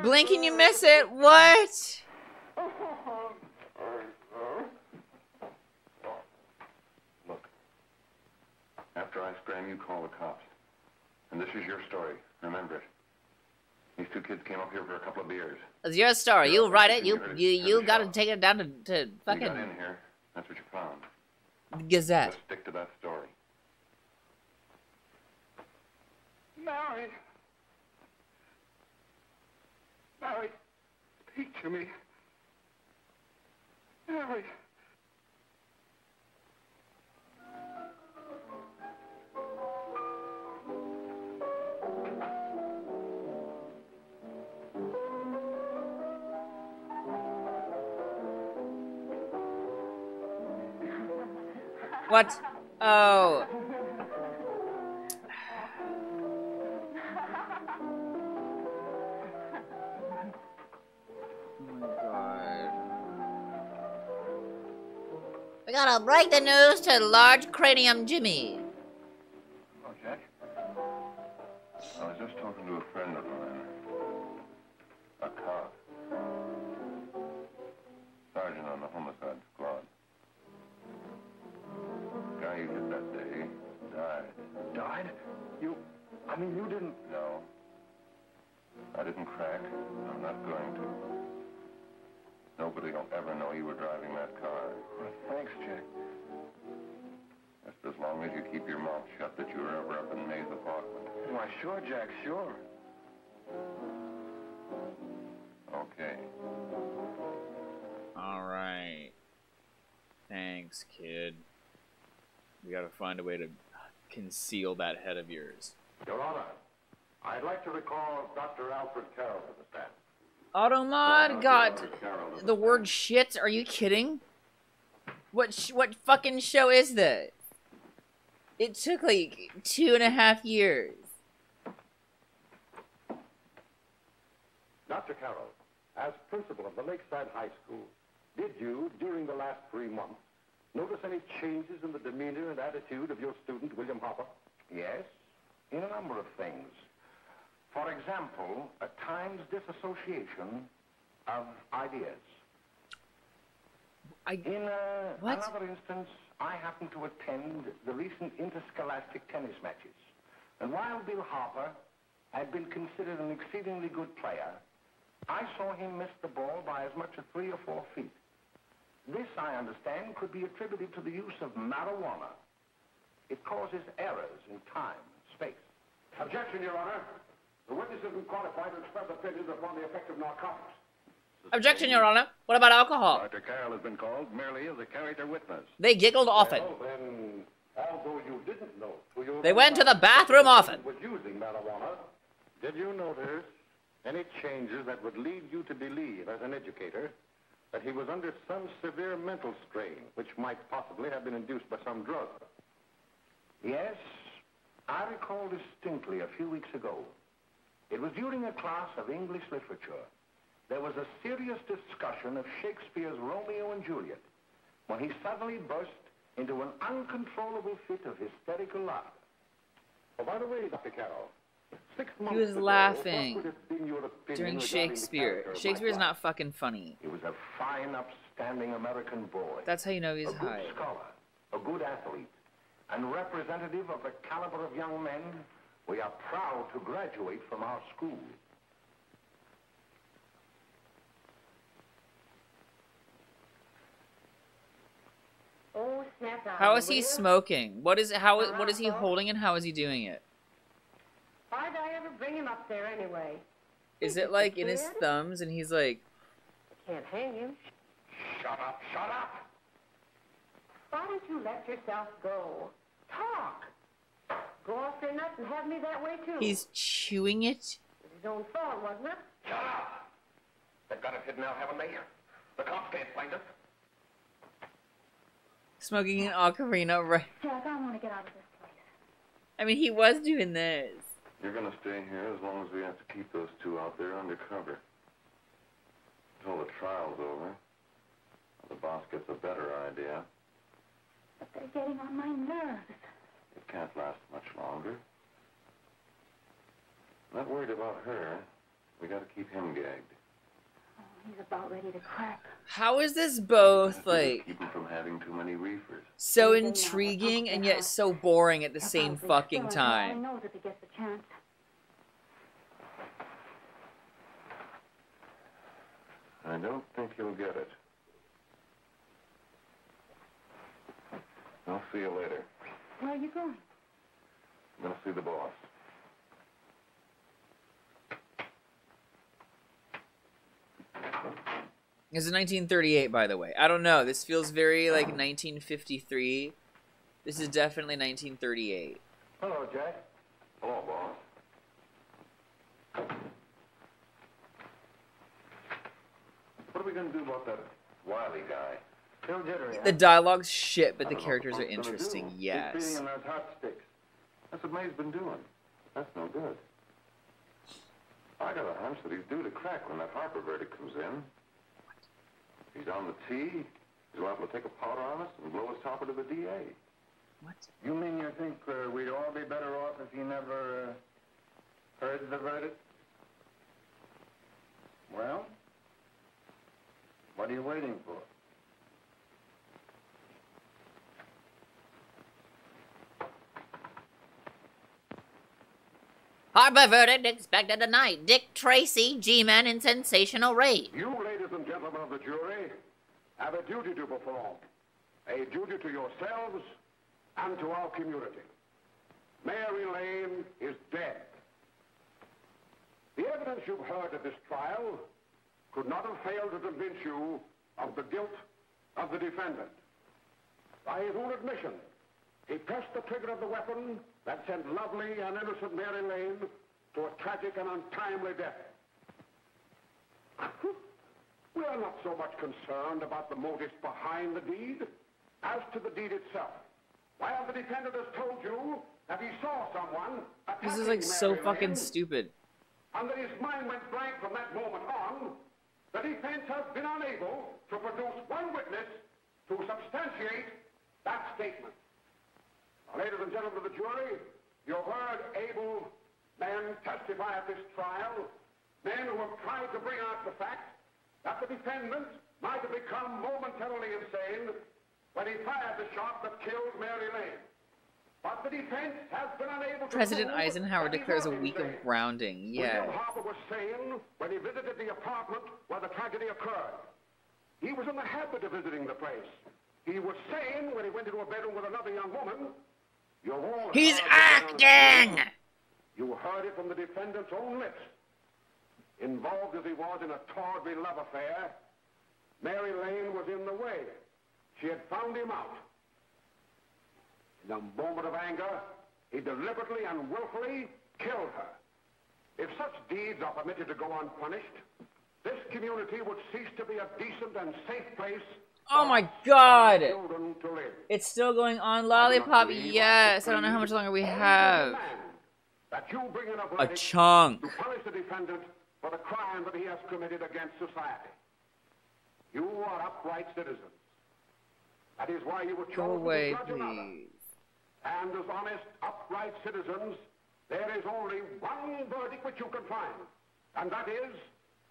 Blink and you miss it. What? Look. After I scram, you call the cops. And this is your story. Remember it. These two kids came up here for a couple of beers. It's your story. You write it. You gotta Shop. take it down to You got fucking in here. That's what you found. Gazette. Just stick to that story. Mary. Mary, speak to me. Mary. What? Oh. Oh my god. We gotta break the news to Large Cranium Jimmy. Oh, Jack? I was just talking to a friend of mine. A cop. Sergeant on the homicide squad. The guy you hit that day died. Died? You didn't... No. I didn't crack. I'm not going to. Nobody will ever know you were driving that car. Well, thanks, Jack. Just as long as you keep your mouth shut that you were ever up in May's apartment. Why, sure, Jack, sure. Okay. Alright. Thanks, kid. We gotta find a way to conceal that head of yours. Your Honor, I'd like to recall Dr. Alfred Carroll to the stand. Automod got the word shit. Are you kidding? What fucking show is this? It took like 2.5 years. Dr. Carroll, as principal of the Lakeside High School, did you, during the last 3 months, notice any changes in the demeanor and attitude of your student, William Hopper? Yes, in a number of things. For example, at times disassociation of ideas. Another instance, I happened to attend the recent interscholastic tennis matches. And while Bill Harper had been considered an exceedingly good player, I saw him miss the ball by as much as 3 or 4 feet. This, I understand, could be attributed to the use of marijuana. It causes errors in time and space. Objection, Your Honor. The witness isn't qualified to express opinions upon the effect of narcotics. Objection, Your Honor. What about alcohol? Dr. Carroll has been called merely as a character witness. They giggled often. Well, then, although you didn't know... They went to the bathroom often. ...was using marijuana, did you notice any changes that would lead you to believe, as an educator, that he was under some severe mental strain, which might possibly have been induced by some drug? Yes, I recall distinctly a few weeks ago. It was during a class of English literature. There was a serious discussion of Shakespeare's Romeo and Juliet when he suddenly burst into an uncontrollable fit of hysterical laughter. Oh, by the way, Dr. Carroll, 6 months He was ago, laughing what would have been your opinion during regarding the Shakespeare. character of my Shakespeare's class? not fucking funny. He was a fine, upstanding American boy. That's how you know he's a good high. scholar, a good athlete, and representative of the caliber of young men we are proud to graduate from our school. Oh, snap out. How is he will you? smoking? What is he holding and how is he doing it? Why'd I ever bring him up there anyway? Is it like in his thumbs and he's like... Can't hang him. Shut up, shut up! Why don't you let yourself go? Talk. Go off your nuts and have me that way, too. He's chewing it? It's his own fault, wasn't it? Shut up! They've got us hidden out, haven't they? The cops can't find us. Smoking an ocarina, right? Jack, I want to get out of this place. I mean, he was doing this. You're going to stay here as long as we have to keep those two out there undercover. Until the trial's over. The boss gets a better idea. But they're getting on my nerves. It can't last much longer. Not worried about her. We got to keep him gagged. Oh, he's about ready to crack. How is this both, like, Keep him from having too many reefers. so intriguing and yet so boring at the same fucking I time? know that he gets a chance. I don't think he'll get it. I'll see you later. Where are you going? I'm going to see the boss. This is 1938, by the way. I don't know. This feels very like 1953. This is definitely 1938. Hello, Jack. Hello, boss. What are we going to do about that Wiley guy? Still jittery, The huh? dialogue's shit, but the I don't know characters what are the punk's gonna interesting. do. Keep Yes. beating on those hot sticks. That's what May's been doing. That's no good. I got a hunch that he's due to crack when that Harper verdict comes in. He's on the tee. He's liable to take a powder on us and blow his topper to the DA. What? You mean you think we'd all be better off if he never heard the verdict? Well, what are you waiting for? Harbor verdict expected tonight. Dick Tracy, G-Man in sensational rape. You, ladies and gentlemen of the jury, have a duty to perform. A duty to yourselves and to our community. Mary Lane is dead. The evidence you've heard at this trial could not have failed to convince you of the guilt of the defendant. By his own admission, he pressed the trigger of the weapon that sent lovely and innocent Mary Lane to a tragic and untimely death. We are not so much concerned about the motives behind the deed as to the deed itself. While the defendant has told you that he saw someone This is attacking like so Mary fucking Lane, stupid. and that his mind went blank from that moment on, the defense has been unable to produce one witness to substantiate that statement. Now, ladies and gentlemen of the jury, you've heard able men testify at this trial, men who have tried to bring out the fact that the defendant might have become momentarily insane when he fired the shot that killed Mary Lane. But the defense has been unable to President prove Eisenhower that he declares a was week of insane. grounding. William Yes. Harper was sane when he visited the apartment where the tragedy occurred. He was in the habit of visiting the place. He was sane when he went into a bedroom with another young woman. You all He's heard it acting! You heard it from the defendant's own lips. Involved as he was in a tawdry love affair, Mary Lane was in the way. She had found him out. In a moment of anger, he deliberately and willfully killed her. If such deeds are permitted to go unpunished, this community would cease to be a decent and safe place Oh for my us God! children to live. It's still going on. Lollipop, yes. I don't know how much longer we have. That you bring in a A verdict chunk. to punish the defendant for the crime that he has committed against society. You are upright citizens. That is why you were Go chosen away, to judge another. please. And as honest, upright citizens, there is only one verdict which you can find, and that is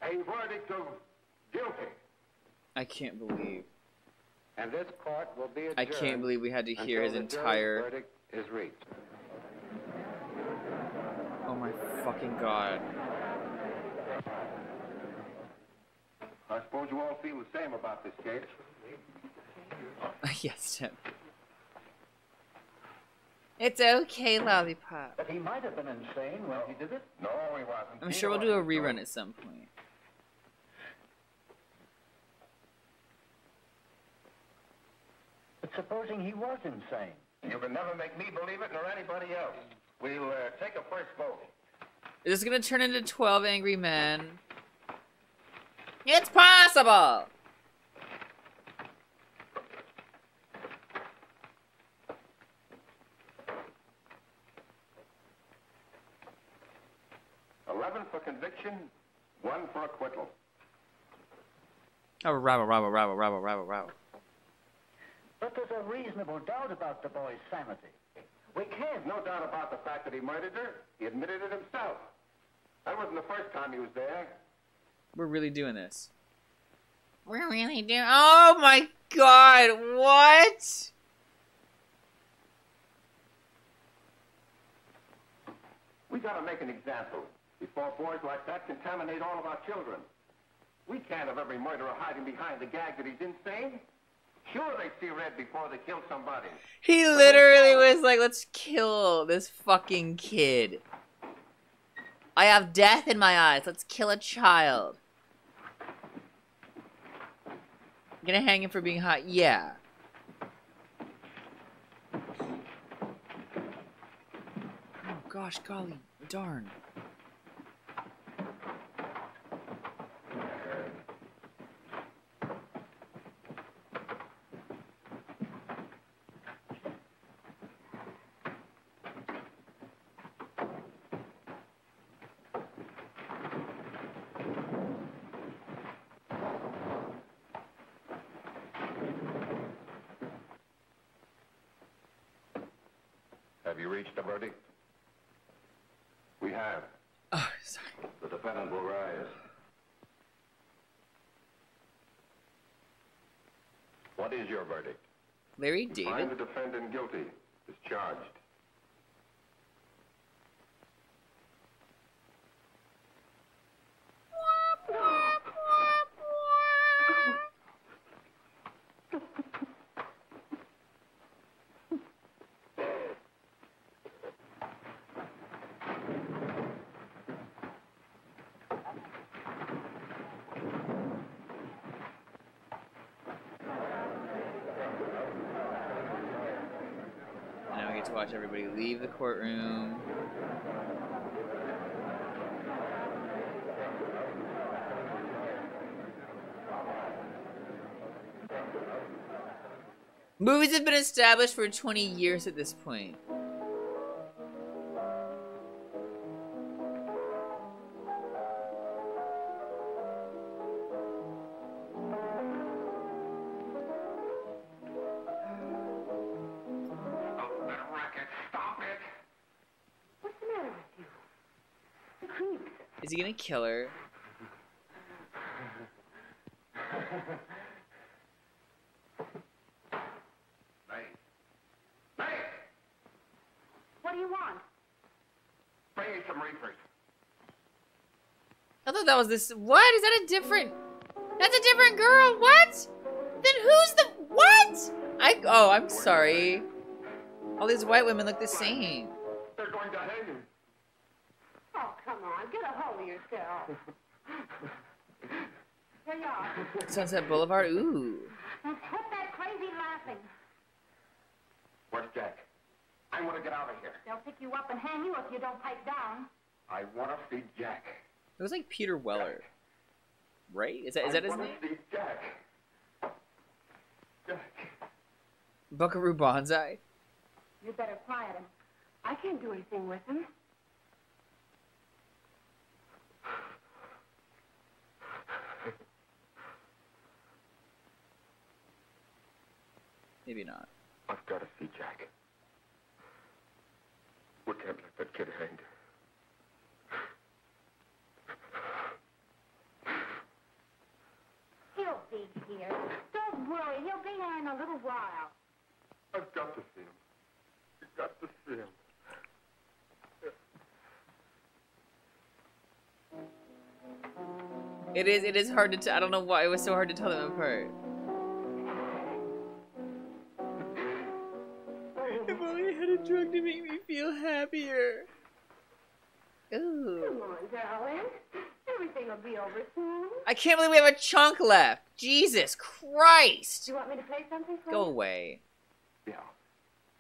a verdict of guilty. I can't believe. And this court will be adjourned I can't believe we had to hear his until the jury's entire. verdict is reached. Oh my fucking God. I suppose you all feel the same about this case. Yes, Tim. It's okay, Lollipop. But he might have been insane when he did it. No, he wasn't. I'm sure we'll do a rerun at some point. But supposing he was insane. You can never make me believe it, nor anybody else. We'll take a first vote. Is this gonna turn into 12 Angry Men? It's possible! $11 for conviction, $1 for acquittal. Oh, rabble, rabble, rabble, rabble, rabble, rabble. But there's a reasonable doubt about the boy's sanity. We can't. No doubt about the fact that he murdered her. He admitted it himself. That wasn't the first time he was there. We're really doing this. We're really doing. Oh my God, what? We gotta make an example before boys like that contaminate all of our children. We can't have every murderer hiding behind the gag that he's insane. Sure, they see red before they kill somebody. He literally was like, let's kill this fucking kid. I have death in my eyes. Let's kill a child. Gonna hang him for being hot? Yeah. Oh gosh, golly, darn. Have you reached a verdict? We have. Oh, sorry. The defendant will rise. What is your verdict? Larry We David? find the defendant guilty. Is charged. And now we get to watch everybody leave the courtroom. Movies have been established for 20 years at this point. Stop that racket. Stop it. What's the matter with you? The creeps. Is he gonna kill her? What do you want? Bring me some reefers. I thought that was this. What? Is that a different? That's a different girl. What? Then who's the what? Oh, I'm sorry. All these white women look the same. They're going to hang him. Oh, come on. Get a hold of yourself. Here you are. Sunset Boulevard. Ooh. Now quit that crazy laughing. Where's Jack? I want to get out of here. They'll pick you up and hang you if you don't pipe down. I want to see Jack. It was like Peter Weller, right? Is that his I name? want to see Jack. Jack. Buckaroo Banzai. You better quiet him. I can't do anything with him. Maybe not. I've got to see Jack. We can't let that kid hang. He'll be here. Don't worry. He'll be here in a little while. I've got to see him. You've got to see him. It is hard to tell. I don't know why it was so hard to tell them apart. If only I had a drug to make me feel happier. Ooh. Come on, darling. Everything will be over soon. I can't believe we have a chunk left. Jesus Christ. Do you want me to play something for Go you? away. Yeah.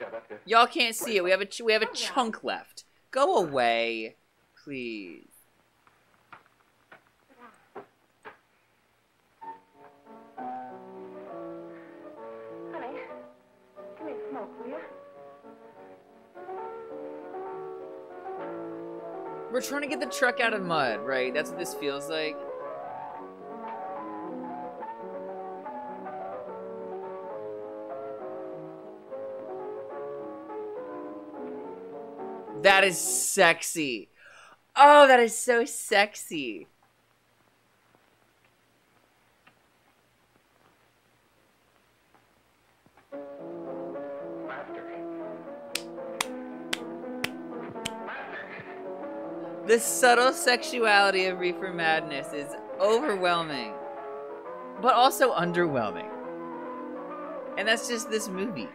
Yeah, that's it. Y'all can't see it. We have a chunk left. Go away, please. Honey, give me a smoke, will you? We're trying to get the truck out of mud, right? That's what this feels like. That is sexy. Oh, that is so sexy. The subtle sexuality of Reefer Madness is overwhelming, but also underwhelming. And that's just this movie.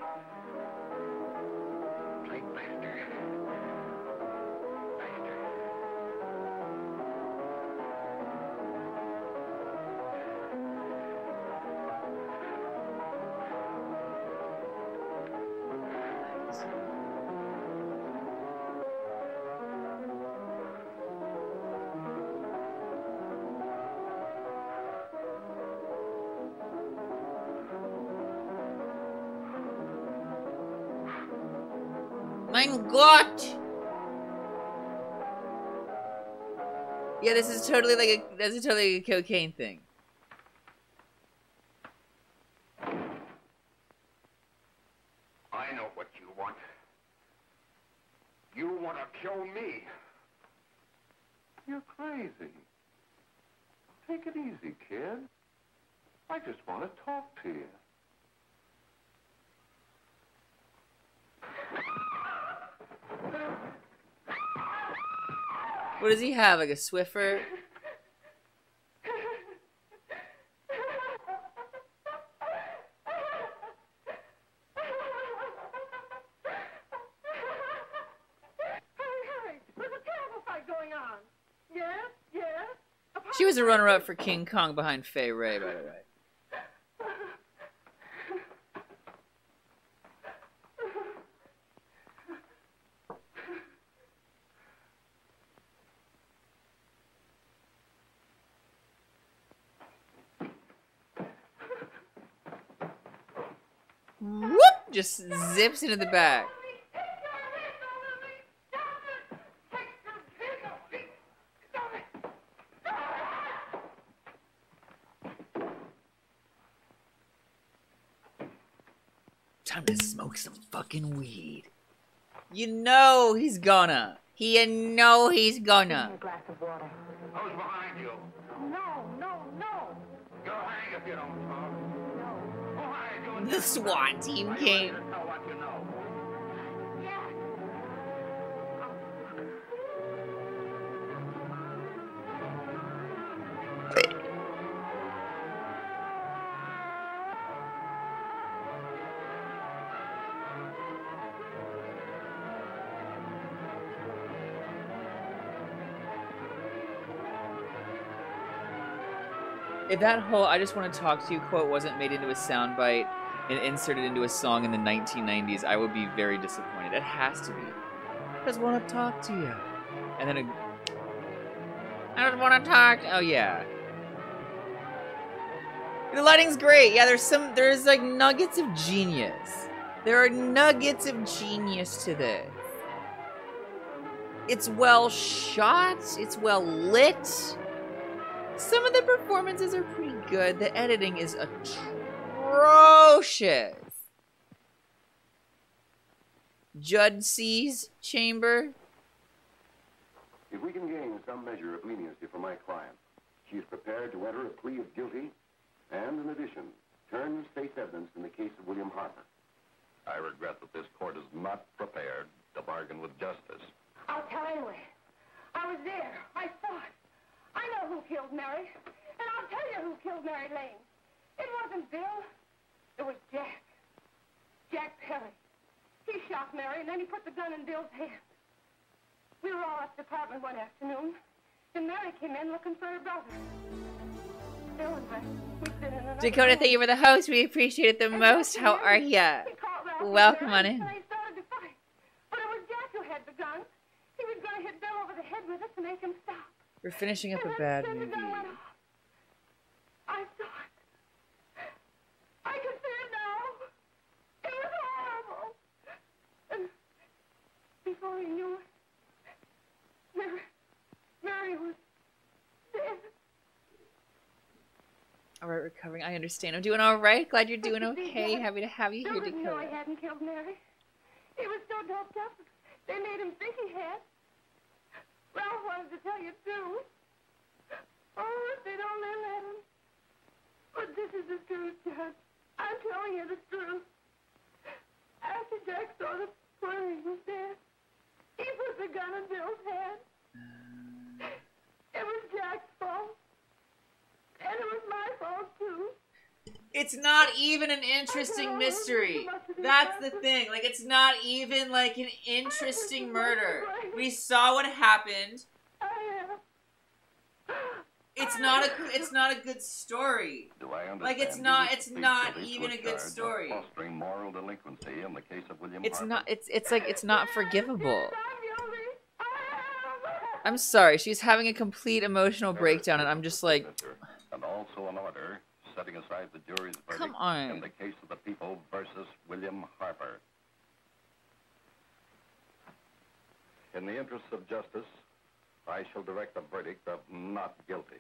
Mein Gott! Yeah, this is totally like that's totally a cocaine thing. I know what you want. You want to kill me? You're crazy. Take it easy, kid. I just want to talk to you. What does he have? Like a Swiffer? She was a runner-up for King Kong behind Fay Ray, by the way. Whoop! Just zips into the back. Time to smoke some fucking weed. You know he's gonna. You know he's gonna. Who's behind you? No. Go hang if you don't talk. Why are you doing The this? SWAT team Why came. you want me to know what you know? If that whole "I just want to talk to you" quote wasn't made into a soundbite and inserted into a song in the 1990s, I would be very disappointed. It has to be. I just want to talk to you. And then I just want to talk. Oh yeah. The lighting's great. Yeah, there's like nuggets of genius. There are nuggets of genius to this. It's well shot. It's well lit. Some of the performances are pretty good. The editing is atrocious. Judd C's chamber. If we can gain some measure of leniency for my client, she is prepared to enter a plea of guilty and, in addition, turn the state's evidence in the case of William Harper. I regret that this court is not prepared to bargain with justice. I'll tell anyway. I was there. I saw it. I know who killed Mary. And I'll tell you who killed Mary Lane. It wasn't Bill. It was Jack. Jack Perry. He shot Mary, and then he put the gun in Bill's hand. We were all at the apartment one afternoon, and Mary came in looking for her brother. Bill and I, we'd been in another Dakota, room. thank you for the host. We appreciate it the most. How are ya? He caught Ralph and Welcome Mary, on in. And they started to fight. But it was Jack who had the gun. He was going to hit Bill over the head with it to make him stop. We're finishing up a And bad then the movie. gun went off. I saw it. I can see it now. It was horrible. And before he knew it, Mary was dead. All right, recovering. I understand. I'm doing all right. Glad you're doing But you see, okay. Dad, Happy to have you Bill here, didn't know he Dakota. hadn't killed Mary. He was so doped up. They made him think he had. Ralph wanted to tell you, too. Oh, if they don't let him. But this is the truth, Judge. I'm telling you the truth. After Jack saw the where he was dead, he put the gun in Bill's head. It was Jack's fault. And it was my fault, too. It's not even an interesting mystery. That's the thing. Like, it's not even like an interesting murder. We saw what happened. I am. It's not a good story. Do I understand? Like, it's you not- wish it's to plead not guilty to even a good charge of story. Fostering moral delinquency in the case of William It's Harper. not. It's like it's not forgivable. I'm guilty. I am. I'm sorry. She's having a complete emotional breakdown, and I'm just like, And also an order setting aside the jury's verdict Come on. in the case of the people versus William Harper. In the interests of justice, I shall direct a verdict of not guilty.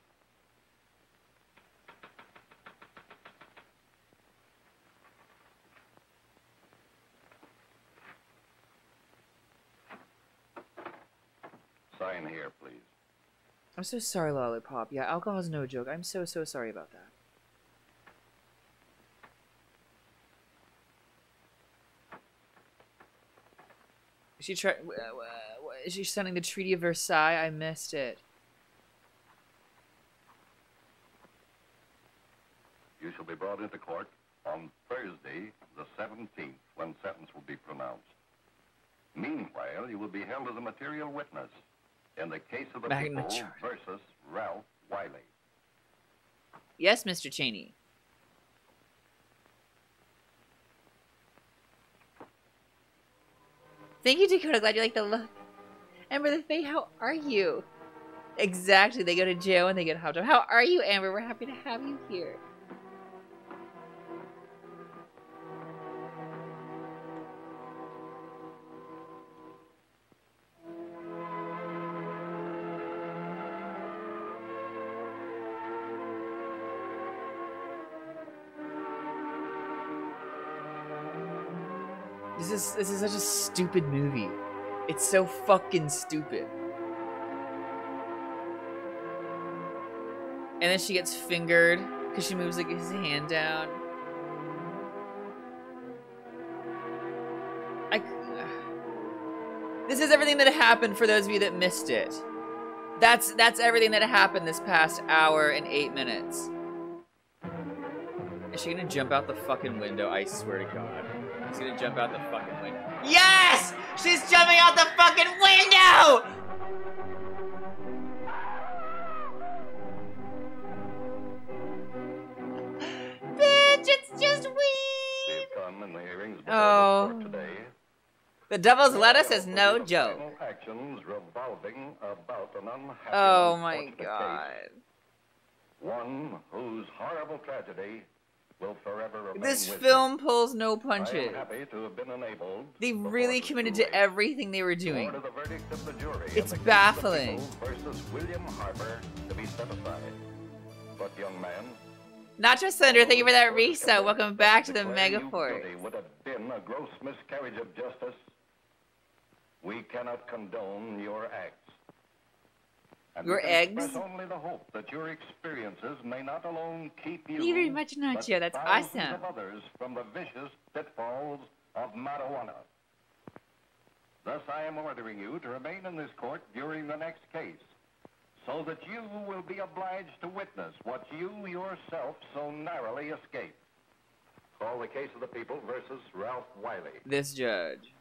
I'm so sorry, Lollipop. Yeah, alcohol's no joke. I'm so sorry about that. Is she signing the Treaty of Versailles? I missed it. You shall be brought into court on Thursday, the 17th, when sentence will be pronounced. Meanwhile, you will be held as a material witness in the case of the Magna people Charta. versus Ralph Wiley. Yes, Mr. Cheney. Thank you, Dakota. Glad you like the look. Amber the Fae, how are you? Exactly. They go to jail and they get hot. How are you, Amber? We're happy to have you here. This is such a stupid movie. It's so fucking stupid. And then she gets fingered because she moves like his hand down. This is everything that happened for those of you that missed it. That's everything that happened this past hour and 8 minutes. Is she gonna jump out the fucking window? I swear to God. She's gonna jump out the fucking window. Yes! She's jumping out the fucking window! Bitch, it's just weed! Oh. The devil's lettuce is no joke. Oh my God. One whose horrible tragedy will forever remain This with film me. pulls no I punches. am happy to have been enabled They before really it was committed too to late everything they were to doing. order the verdict of the jury It's in the case of the baffling. people versus William Harper to be set aside. But young man, Nacho Thunder, thank you for that reset. Welcome back to the declare you Megaforce. guilty would have been a gross miscarriage of justice. We cannot condone your acts. And Your we can eggs? express only the hope that your experiences may not alone keep you, Thank you very much, but Nacho. That's thousands awesome. of others from the vicious pitfalls of marijuana. Thus, I am ordering you to remain in this court during the next case, so that you will be obliged to witness what you yourself so narrowly escaped. Call the case of the people versus Ralph Wiley. This judge.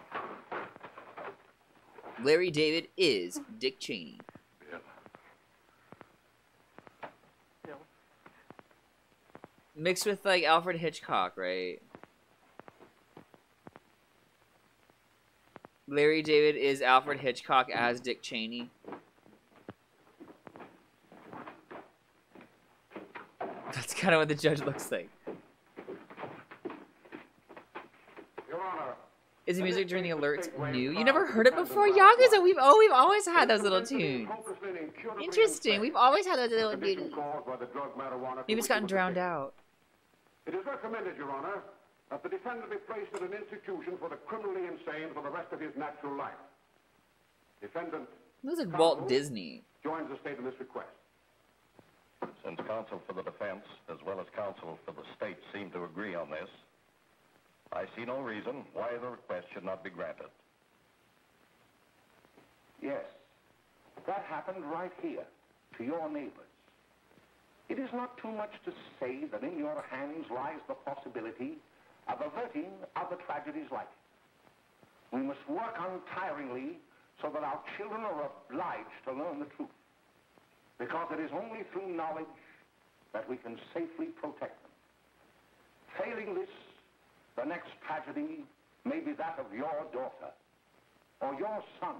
Larry David is Dick Cheney. Mixed with like Alfred Hitchcock, right? Larry David is Alfred Hitchcock as Dick Cheney. That's kind of what the judge looks like. Your Honor. Is the music during the alerts new? You never heard it before? Yakuza, we've always had those little tunes. Interesting. We've always had those little beauties. Maybe it's gotten drowned out. It is recommended, Your Honor, that the defendant be placed in an institution for the criminally insane for the rest of his natural life. Defendant It was like Walt Disney. joins the state in this request. Since counsel for the defense, as well as counsel for the state, seem to agree on this, I see no reason why the request should not be granted. Yes, that happened right here, to your neighbors. It is not too much to say that in your hands lies the possibility of averting other tragedies like it. We must work untiringly so that our children are obliged to learn the truth, because it is only through knowledge that we can safely protect them. Failing this, the next tragedy may be that of your daughter, or your son,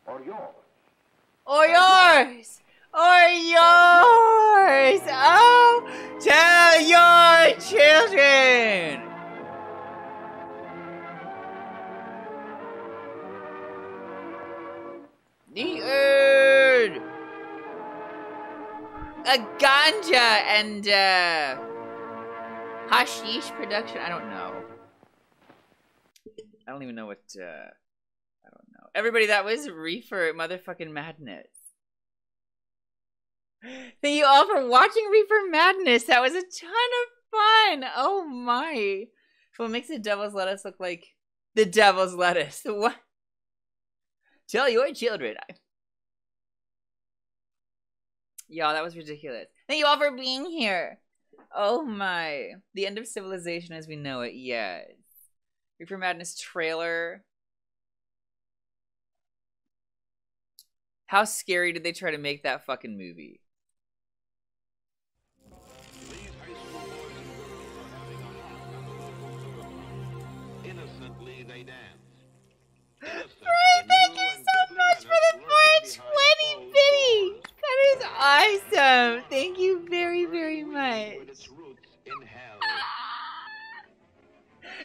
or yours. Or yours! Or yours! Oh! Tell your children! The end! A ganja and hashish production. I don't know. I don't even know what I don't know. Everybody, that was Reefer motherfucking Madness. Thank you all for watching Reefer Madness. That was a ton of fun. Oh my. What makes the devil's lettuce look like the devil's lettuce? What? Tell your children. Y'all, that was ridiculous. Thank you all for being here. Oh my. The end of civilization as we know it. Yes. Reefer Madness trailer. How scary did they try to make that fucking movie? Innocently they dance. Fred, thank you so much for the 420 biddy. That is awesome. Thank you very, very much.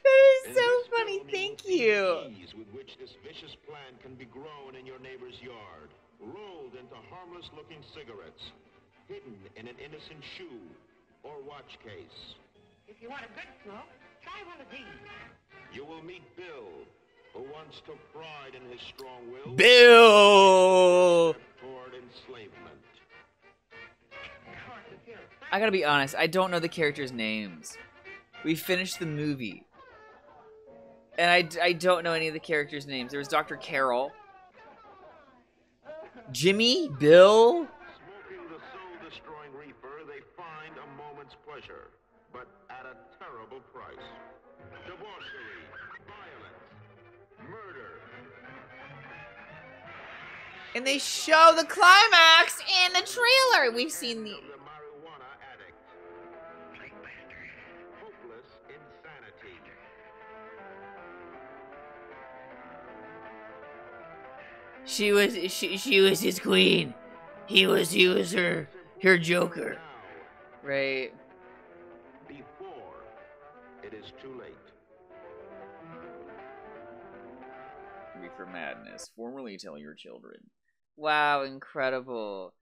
That is so funny. Thank you. With which this vicious plant can be grown in your neighbor's yard, rolled into harmless-looking cigarettes, hidden in an innocent shoe or watch case. If you want a good smoke, try one of these. You will meet Bill, who once took pride in his strong will. Bill! Toward enslavement. I gotta be honest, I don't know the characters' names. We finished the movie. And I don't know any of the characters' names. There was Dr. Carol. Jimmy? Bill? Smoking the soul-destroying reefer, they find a moment's pleasure, but at a terrible price. Debauchery, violence, murder. And they show the climax in the trailer. We've seen the... The marijuana addict. Hopeless insanity. She was his queen. He was her joker. Right. Before it is too late. Reefer Madness. Formerly tell your children. Wow, incredible.